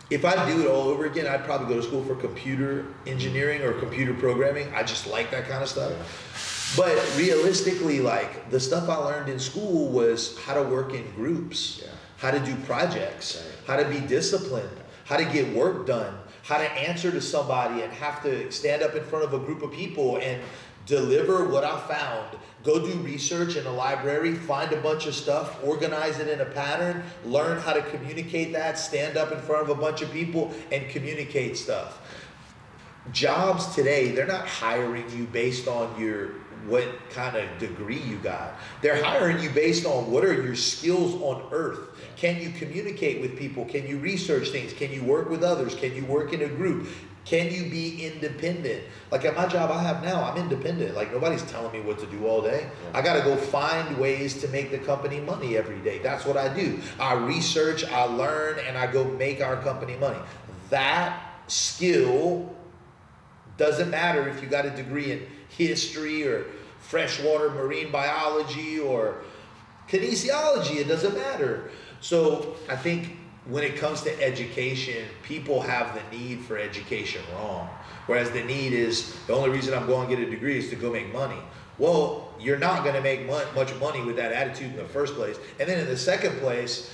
if I do it all over again, I'd probably go to school for computer engineering or computer programming. I just like that kind of stuff. But realistically, like the stuff I learned in school was how to work in groups, how to do projects, how to be disciplined, how to get work done, how to answer to somebody and have to stand up in front of a group of people and deliver what I found, go do research in a library, find a bunch of stuff, organize it in a pattern, learn how to communicate that, stand up in front of a bunch of people and communicate stuff. Jobs today, they're not hiring you based on what kind of degree you got. They're hiring you based on what are your skills on earth. Can you communicate with people? Can you research things? Can you work with others? Can you work in a group? Can you be independent? Like at my job I have now, I'm independent. Like nobody's telling me what to do all day. I got to go find ways to make the company money every day. That's what I do. I research, I learn, and I go make our company money. That skill doesn't matter if you got a degree in history or freshwater marine biology or kinesiology. It doesn't matter. So I think when it comes to education, people have the need for education wrong. Whereas the need is, the only reason I'm going to get a degree is to go make money. Well, you're not going to make much money with that attitude in the first place. And then in the second place,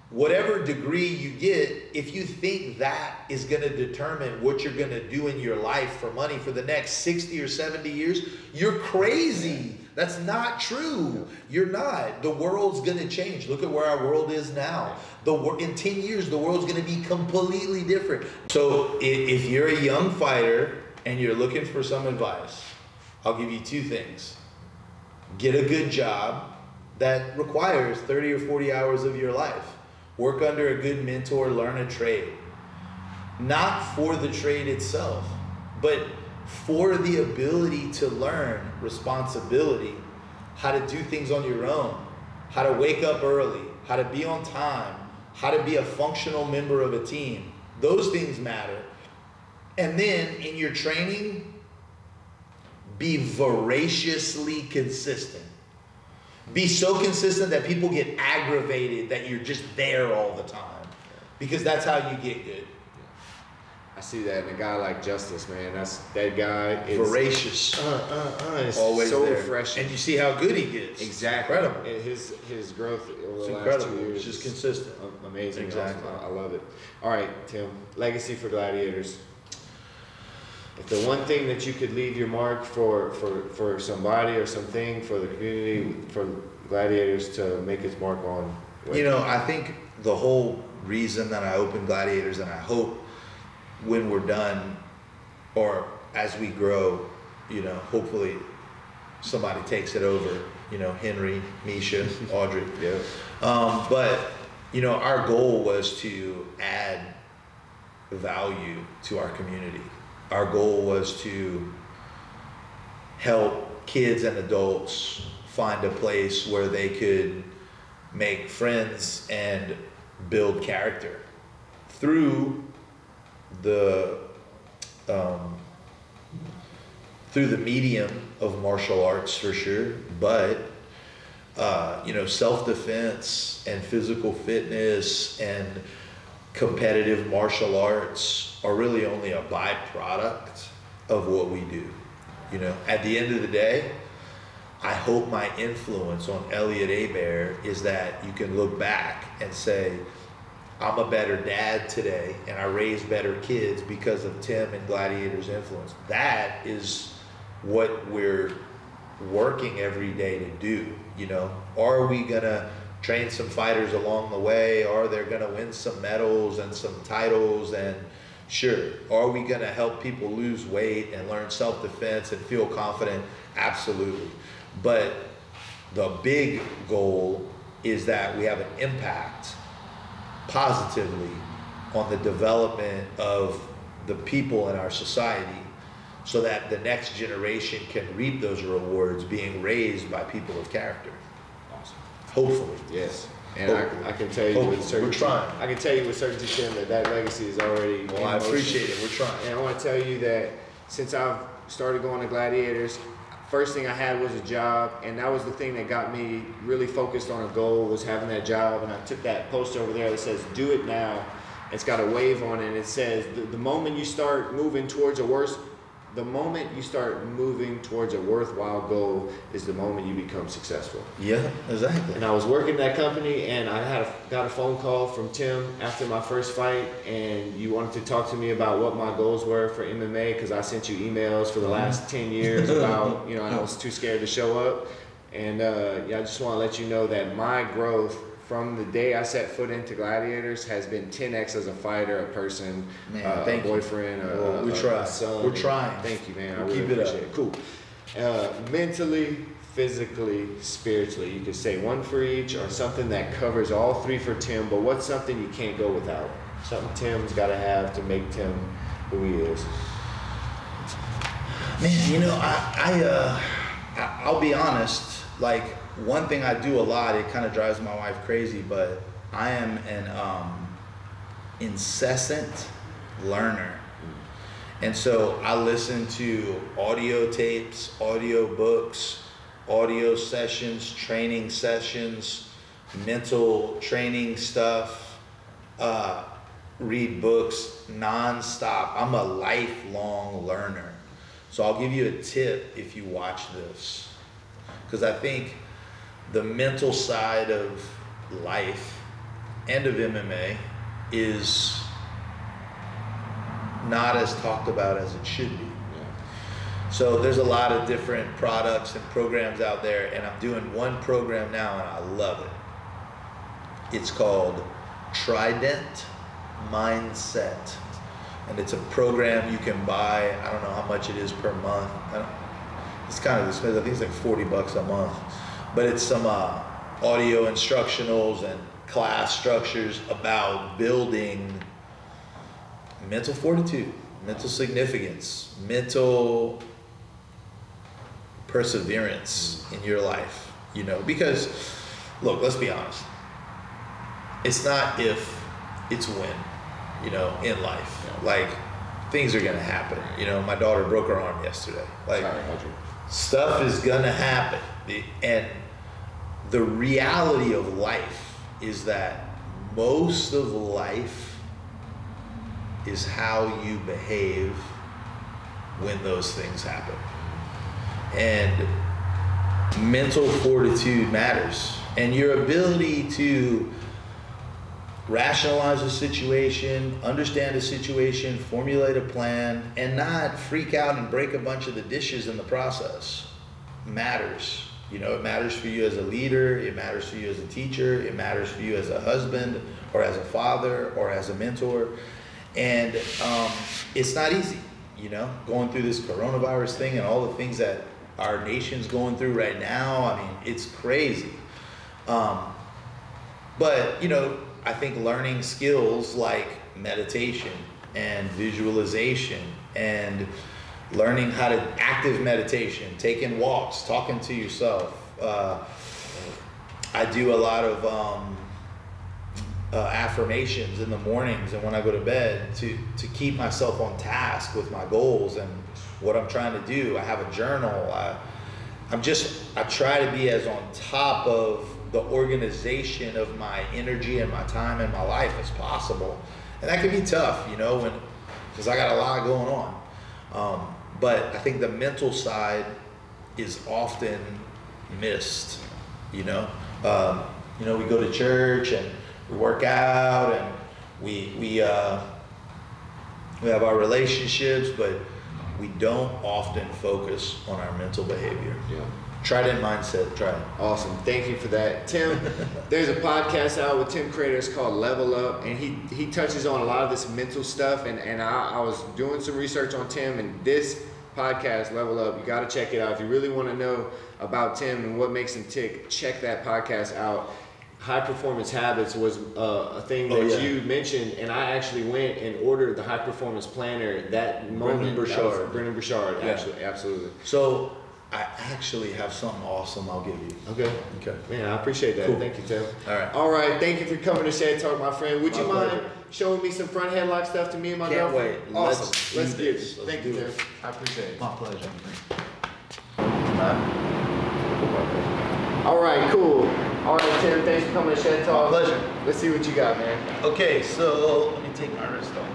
whatever degree you get, if you think that is going to determine what you're going to do in your life for money for the next 60 or 70 years, you're crazy. That's not true. You're not. The world's going to change. Look at where our world is now. In 10 years, the world's going to be completely different. So if you're a young fighter and you're looking for some advice, I'll give you two things. Get a good job that requires 30 or 40 hours of your life. Work under a good mentor, learn a trade. Not for the trade itself, but for the ability to learn responsibility, how to do things on your own, how to wake up early, how to be on time, how to be a functional member of a team. Those things matter. And then in your training, be voraciously consistent. Be so consistent that people get aggravated that you're just there all the time. Because that's how you get good. I see that in a guy like Justice, man. That guy is voracious. It's always so there. refreshing. And you see how good he gets. Exactly. Incredible. And his growth over the incredible. last 2 years. It's just consistent. Amazing. Exactly. Awesome. I love it. All right, Tim. Legacy for Gladiators. If the one thing that you could leave your mark for somebody or something for the community, for Gladiators to make its mark on. You know, I think the whole reason that I opened Gladiators, and I hope when we're done or as we grow, you know, hopefully somebody takes it over, you know, Henry, Misha, Audrey. Yeah. But, you know, our goal was to add value to our community. Our goal was to help kids and adults find a place where they could make friends and build character through the medium of martial arts, for sure, but you know, self-defense and physical fitness and competitive martial arts are really only a byproduct of what we do. You know, at the end of the day, I hope my influence on Elliot Hebert is that you can look back and say, I'm a better dad today and I raised better kids because of Tim and Gladiator's influence. That is what we're working every day to do. You know, are we gonna train some fighters along the way? Are they gonna win some medals and some titles? And sure, are we gonna help people lose weight and learn self-defense and feel confident? Absolutely. But the big goal is that we have an impact positively on the development of the people in our society so that the next generation can reap those rewards being raised by people of character. Awesome. Hopefully. Yes. And I can tell you with certainty, we're trying. I can tell you with certainty, Tim, that legacy is already well, I appreciate it. We're trying. And I want to tell you that since I've started going to Gladiators, first thing I had was a job, and that was the thing that got me really focused on a goal, was having that job. And I took that poster over there that says, do it now. It's got a wave on it, and it says, the moment you start moving towards a worse the moment you start moving towards a worthwhile goal is the moment you become successful. Yeah, exactly. And I was working at that company, and I got a phone call from Tim after my first fight, and you wanted to talk to me about what my goals were for MMA, because I sent you emails for the last 10 years about, and I was too scared to show up. And I just want to let you know that my growth from the day I set foot into Gladiators has been 10x as a fighter, a person, a boyfriend, a son. We're trying. Thank you, man. I really appreciate it. Cool. Mentally, physically, spiritually, you could say one for each, or something that covers all three for Tim, but what's something you can't go without? Something Tim's got to have to make Tim who he is. Man, I'll be honest, like, one thing I do a lot, it kind of drives my wife crazy, but I am an incessant learner. And so I listen to audio tapes, audio books, audio sessions, training sessions, mental training stuff, read books nonstop. I'm a lifelong learner. So I'll give you a tip if you watch this, because I think the mental side of life and of MMA is not as talked about as it should be. Yeah. So there's a lot of different products and programs out there, and I'm doing one program now and I love it. It's called Trident Mindset. And it's a program you can buy. I don't know how much it is per month. It's kind of expensive. I think it's like $40 a month. But it's some audio instructionals and class structures about building mental fortitude, mental significance, mental perseverance in your life, because, look, let's be honest. It's not if, it's when, in life. Yeah. Like, things are gonna happen. My daughter broke her arm yesterday. Like, stuff is gonna happen. And the reality of life is that most of life is how you behave when those things happen. And mental fortitude matters. And your ability to rationalize a situation, understand a situation, formulate a plan, and not freak out and break a bunch of the dishes in the process matters. It matters for you as a leader, it matters for you as a teacher, it matters for you as a husband, or as a father, or as a mentor. And it's not easy, going through this coronavirus thing and all the things that our nation's going through right now. I mean, it's crazy. But, I think learning skills like meditation and visualization and learning how to active meditation, taking walks, talking to yourself. I do a lot of affirmations in the mornings and when I go to bed to keep myself on task with my goals and what I'm trying to do. I have a journal. I try to be as on top of the organization of my energy and my time and my life as possible. And that can be tough, because I got a lot going on. But I think the mental side is often missed, we go to church and we work out and we have our relationships, but we don't often focus on our mental behavior. Yeah. Trident Mindset, try it. Awesome, thank you for that. Tim, there's a podcast out with Tim Credeur, it's called Level Up, and he touches on a lot of this mental stuff, and I was doing some research on Tim, and this podcast, Level Up, you gotta check it out. If you really wanna know about Tim and what makes him tick, check that podcast out. High Performance Habits was a thing that you mentioned, and I actually went and ordered the High Performance Planner that moment. Brennan Burchard, actually, absolutely. So, I actually have something awesome I'll give you. Okay. Man, I appreciate that. Cool. Thank you, Tim. All right. Thank you for coming to Shed Talk, my friend. Would you mind showing me some front headlock stuff to me and my girlfriend? Can't wait. Awesome. Let's get it. Thank you, Tim. I appreciate it. My pleasure. All right, cool. All right, Tim, thanks for coming to Shed Talk. My pleasure. Let's see what you got, man. Okay, so let me take my wrist off.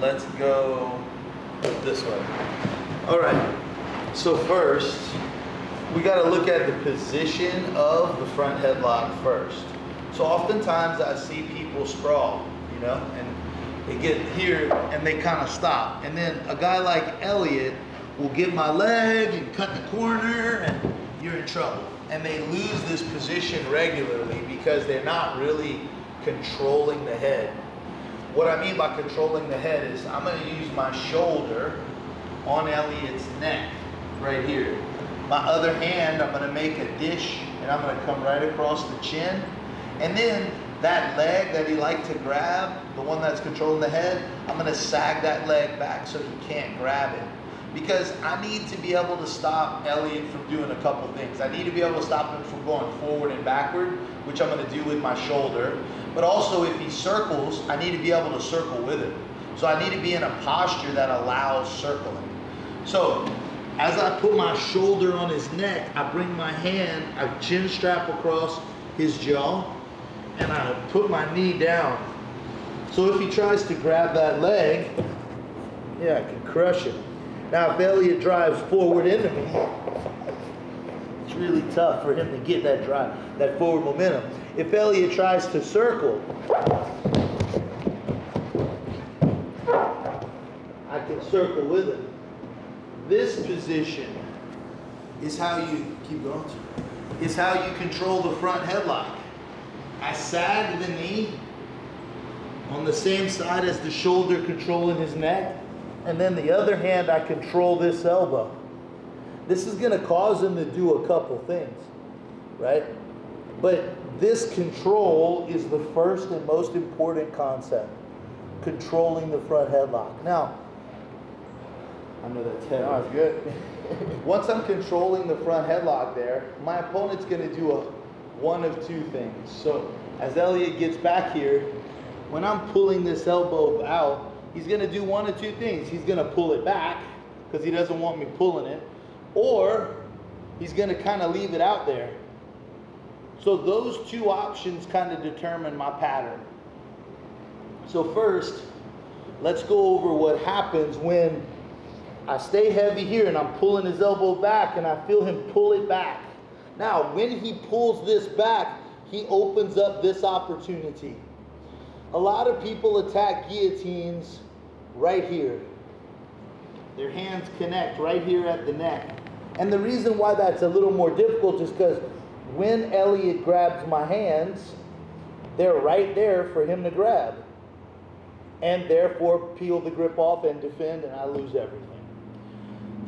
Let's go This way. All right. So first, we got to look at the position of the front headlock first. So oftentimes I see people sprawl, you know, and they get here and they kind of stop. And then a guy like Elliot will get my leg and cut the corner and you're in trouble. And they lose this position regularly because they're not really controlling the head. What I mean by controlling the head is I'm going to use my shoulder on Elliot's neck right here. My other hand, I'm going to make a dish and I'm going to come right across the chin. And then that leg that he liked to grab, the one that's controlling the head, I'm going to sag that leg back so he can't grab it. Because I need to be able to stop Elliot from doing a couple things. I need to be able to stop him from going forward and backward, which I'm going to do with my shoulder. But also if he circles, I need to be able to circle with him. So I need to be in a posture that allows circling. So as I put my shoulder on his neck, I bring my hand, I chin strap across his jaw, and I put my knee down. So if he tries to grab that leg, yeah, I can crush it. Now if Elliot drives forward into me, it's really tough for him to get that drive, that forward momentum. If Elliot tries to circle, I can circle with him. This position is how you, keep going, is how you control the front headlock. I sag the knee on the same side as the shoulder controlling his neck, and then the other hand I control this elbow. This is going to cause him to do a couple things, right? But this control is the first and most important concept, controlling the front headlock. Now, I know that's heavy. No, it's good. Once I'm controlling the front headlock there, my opponent's going to do one of two things. So as Elliot gets back here, when I'm pulling this elbow out, he's going to do one of two things. He's going to pull it back because he doesn't want me pulling it, or he's going to kind of leave it out there. So those two options kind of determine my pattern. So first, let's go over what happens when I stay heavy here and I'm pulling his elbow back and I feel him pull it back. Now, when he pulls this back, he opens up this opportunity. A lot of people attack guillotines right here. Their hands connect right here at the neck. And the reason why that's a little more difficult is because when Elliot grabs my hands, they're right there for him to grab. And therefore peel the grip off and defend, and I lose everything.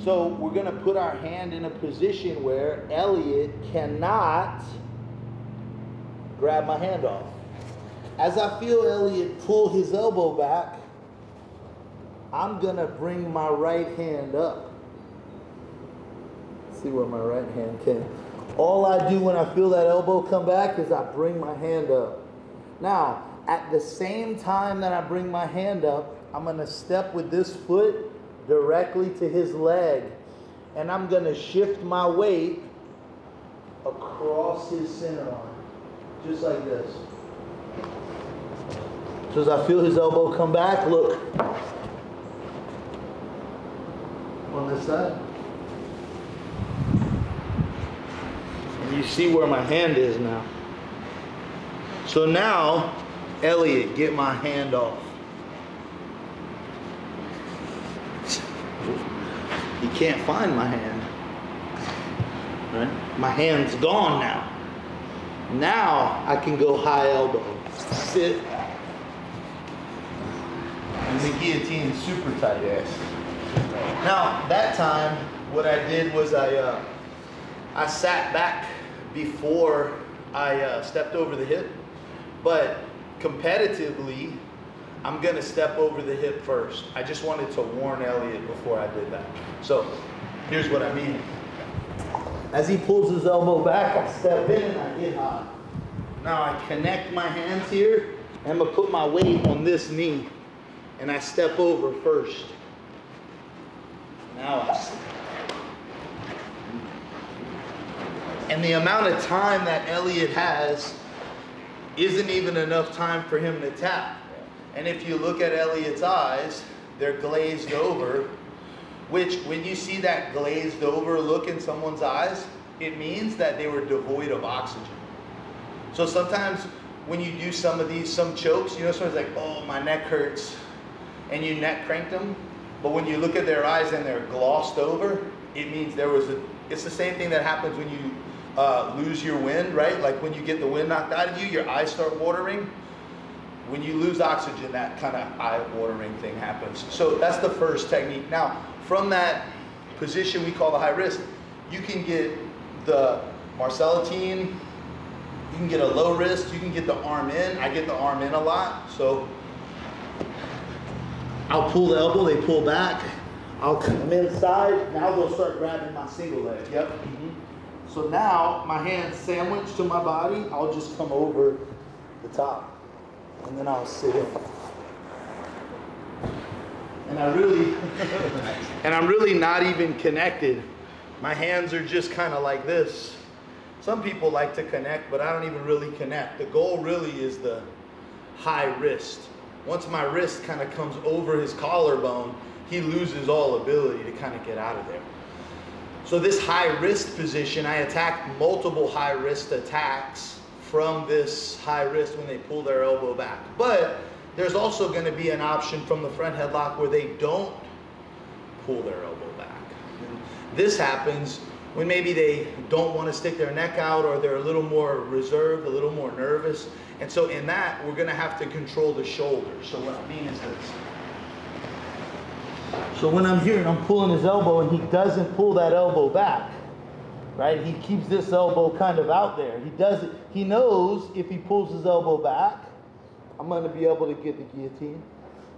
So we're going to put our hand in a position where Elliot cannot grab my hand off. As I feel Elliot pull his elbow back, I'm going to bring my right hand up. Let's see where my right hand can. All I do when I feel that elbow come back is I bring my hand up. Now, at the same time that I bring my hand up, I'm going to step with this foot directly to his leg. And I'm going to shift my weight across his center arm. Just like this. So as I feel his elbow come back, look. On this side. And you see where my hand is now. So now, Elliot, get my hand off. He can't find my hand. Right? My hand's gone now. Now I can go high elbow. Sit. And the guillotine's super tight. Yes. Now, that time, what I did was I sat back before I stepped over the hip. But competitively, I'm going to step over the hip first. I just wanted to warn Elliot before I did that. So here's what I mean. As he pulls his elbow back, I step in and I get high. Now I connect my hands here. I'm going to put my weight on this knee. And I step over first. Now I step. And the amount of time that Elliot has isn't even enough time for him to tap. And if you look at Elliot's eyes, they're glazed over which when you see that glazed over look in someone's eyes, it means that they were devoid of oxygen. So sometimes when you do some chokes, you know, someone's like, oh, my neck hurts, and you neck cranked them, but when you look at their eyes and they're glossed over, it means it's the same thing that happens when you lose your wind, right? Like when you get the wind knocked out of you, your eyes start watering. When you lose oxygen, that kind of eye watering thing happens. So that's the first technique. Now, from that position we call the high wrist, you can get the Marcellitine, you can get a low wrist, you can get the arm in. I get the arm in a lot. So I'll pull the elbow, they pull back. I'll come inside, now they'll start grabbing my single leg. Yep. So now my hand's sandwiched to my body, I'll just come over the top. And then I'll sit in. And I'm really not even connected. My hands are just kind of like this. Some people like to connect, but I don't even really connect. The goal really is the high wrist. Once my wrist kind of comes over his collarbone, he loses all ability to kind of get out of there. So this high wrist position, I attack multiple high wrist attacks from this high wrist when they pull their elbow back. But there's also going to be an option from the front headlock where they don't pull their elbow back. This happens when maybe they don't want to stick their neck out, or they're a little more reserved, a little more nervous. And so in that, we're going to have to control the shoulders. So what I mean is this. So when I'm here and I'm pulling his elbow and he doesn't pull that elbow back, right? He keeps this elbow kind of out there. He knows if he pulls his elbow back, I'm going to be able to get the guillotine.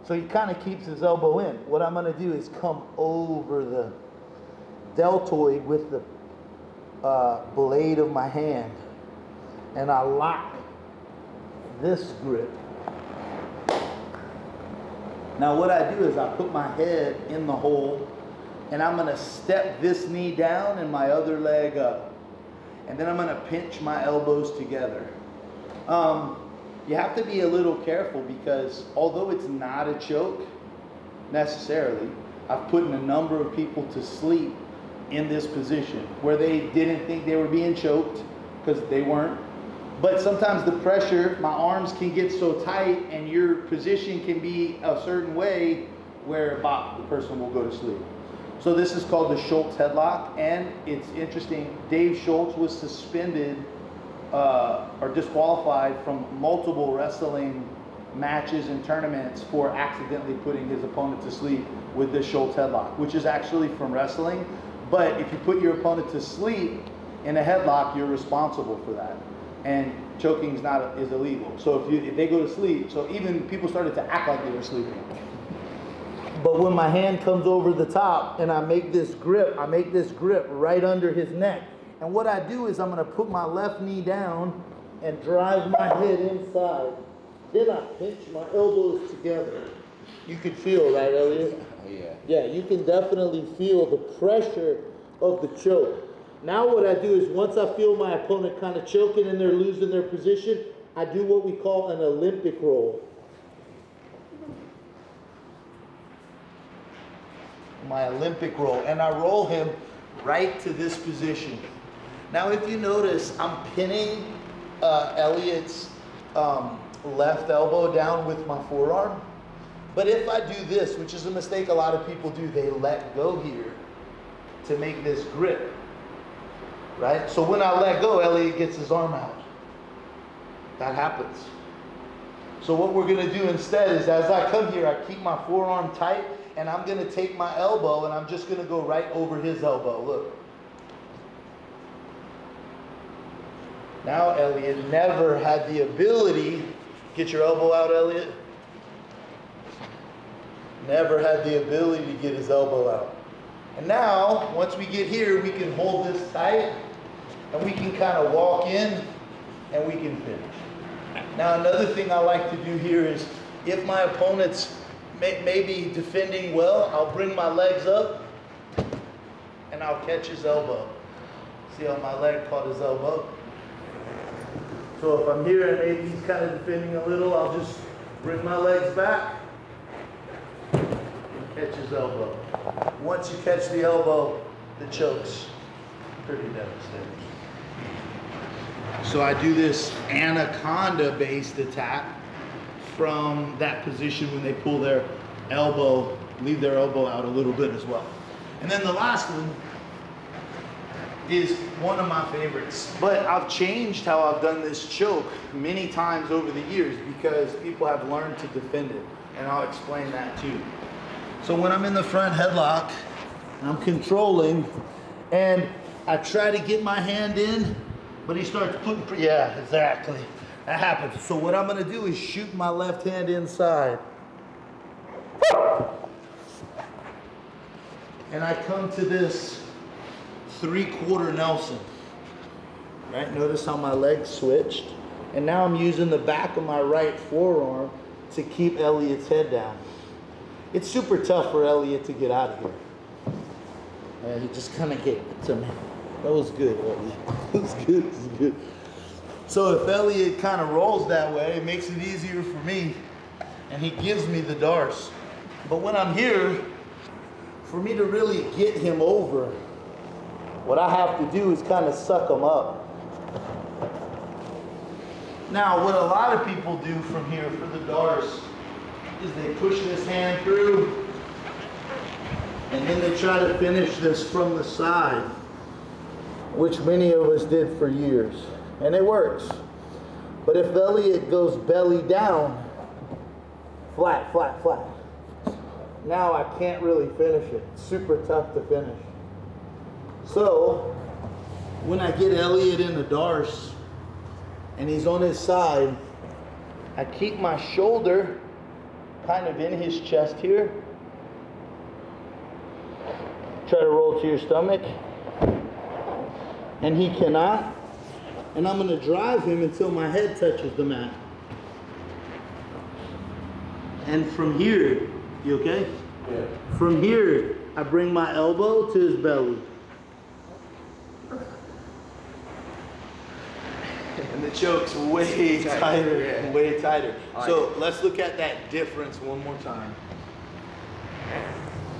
So he kind of keeps his elbow in. What I'm going to do is come over the deltoid with the blade of my hand, and I lock this grip. Now what I do is I put my head in the hole, and I'm going to step this knee down and my other leg up. And then I'm going to pinch my elbows together. You have to be a little careful, because although it's not a choke necessarily, I've put a number of people to sleep in this position where they didn't think they were being choked, because they weren't. But sometimes the pressure, my arms can get so tight and your position can be a certain way where the person will go to sleep. So this is called the Schultz headlock, and it's interesting. Dave Schultz was suspended or disqualified from multiple wrestling matches and tournaments for accidentally putting his opponent to sleep with the Schultz headlock, which is actually from wrestling. But if you put your opponent to sleep in a headlock, you're responsible for that. And choking is illegal. So if they go to sleep, so even people started to act like they were sleeping. But when my hand comes over the top and I make this grip right under his neck. And what I do is I'm going to put my left knee down and drive my head inside. Then I pinch my elbows together. You can feel, right, Elliot? Yeah. Yeah, you can definitely feel the pressure of the choke. Now what I do is, once I feel my opponent kind of choking and they're losing their position, I do what we call an Olympic roll. My Olympic roll. And I roll him right to this position. Now if you notice, I'm pinning Elliot's left elbow down with my forearm. But if I do this, which is a mistake a lot of people do, they let go here to make this grip. Right? So when I let go, Elliot gets his arm out. That happens. So what we're going to do instead is, as I come here, I keep my forearm tight, and I'm going to take my elbow and I'm just going to go right over his elbow. Look. Now Elliot never had the ability, get your elbow out, Elliot. Never had the ability to get his elbow out. And now, once we get here, we can hold this tight, and we can kind of walk in, and we can finish. Now, another thing I like to do here is, if my opponent's maybe defending well, I'll bring my legs up, and I'll catch his elbow. See how my leg caught his elbow? So if I'm here and maybe he's kind of defending a little, I'll just bring my legs back, catch catch his elbow. Once you catch the elbow, the choke's pretty devastating. So I do this anaconda-based attack from that position when they pull their elbow, leave their elbow out a little bit as well. And then the last one is one of my favorites. But I've changed how I've done this choke many times over the years because people have learned to defend it. And I'll explain that too. So when I'm in the front headlock, I'm controlling and I try to get my hand in, but he starts putting, yeah, exactly. That happens. So what I'm gonna do is shoot my left hand inside. And I come to this 3/4 Nelson. Right, notice how my legs switched. And now I'm using the back of my right forearm to keep Elliot's head down. It's super tough for Elliot to get out of here. And he just kind of gave it to me. That was good, Elliot. That was good, that was good. So if Elliot kind of rolls that way, it makes it easier for me. And he gives me the darce. But when I'm here, for me to really get him over, what I have to do is kind of suck him up. Now, what a lot of people do from here for the darce is they push this hand through and then they try to finish this from the side, which many of us did for years. And it works. But if Elliot goes belly down, flat, flat, flat, now I can't really finish it. It's super tough to finish. So, when I get Elliot in the darce and he's on his side, I keep my shoulder kind of in his chest here. Try to roll to your stomach. And he cannot. And I'm gonna drive him until my head touches the mat. And from here, you okay? Yeah. From here, I bring my elbow to his belly. And the choke's way tighter, yeah. Way tighter. So let's look at that difference one more time.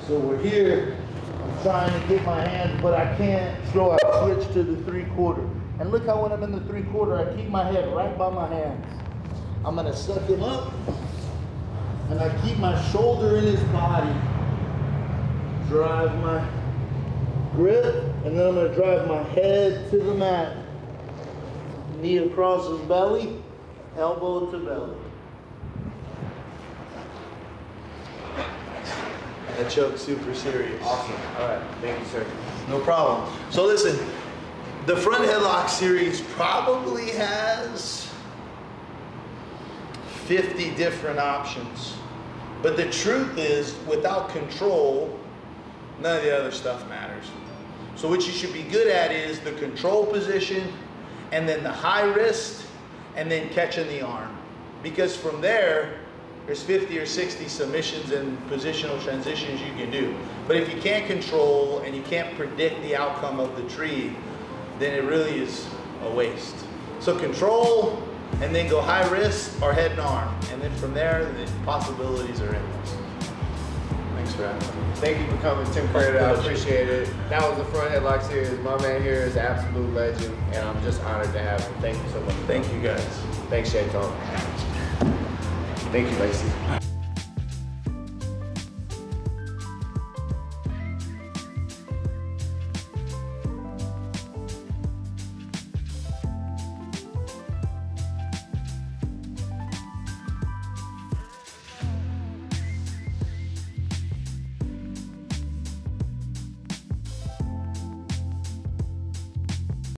So we're here, I'm trying to get my hand, but I can't, so I switch to the 3/4. And look how when I'm in the 3/4, I keep my head right by my hands. I'm gonna suck him up, and I keep my shoulder in his body. Drive my grip, and then I'm gonna drive my head to the mat. Knee across his belly, elbow to belly. That choke's super serious. Awesome. All right. Thank you, sir. No problem. So listen, the front headlock series probably has 50 different options. But the truth is, without control, none of the other stuff matters. So what you should be good at is the control position, and then the high wrist, and then catching the arm. Because from there, there's 50 or 60 submissions and positional transitions you can do. But if you can't control and you can't predict the outcome of the tree, then it really is a waste. So control, and then go high wrist or head and arm. And then from there, the possibilities are endless. Thanks for having me. Thank you for coming, Tim Credeur. I appreciate it. That was the front headlock series. My man here is an absolute legend, and I'm just honored to have him. Thank you so much. Thank you guys. Thanks, Shaitan. Thank you, Lacey.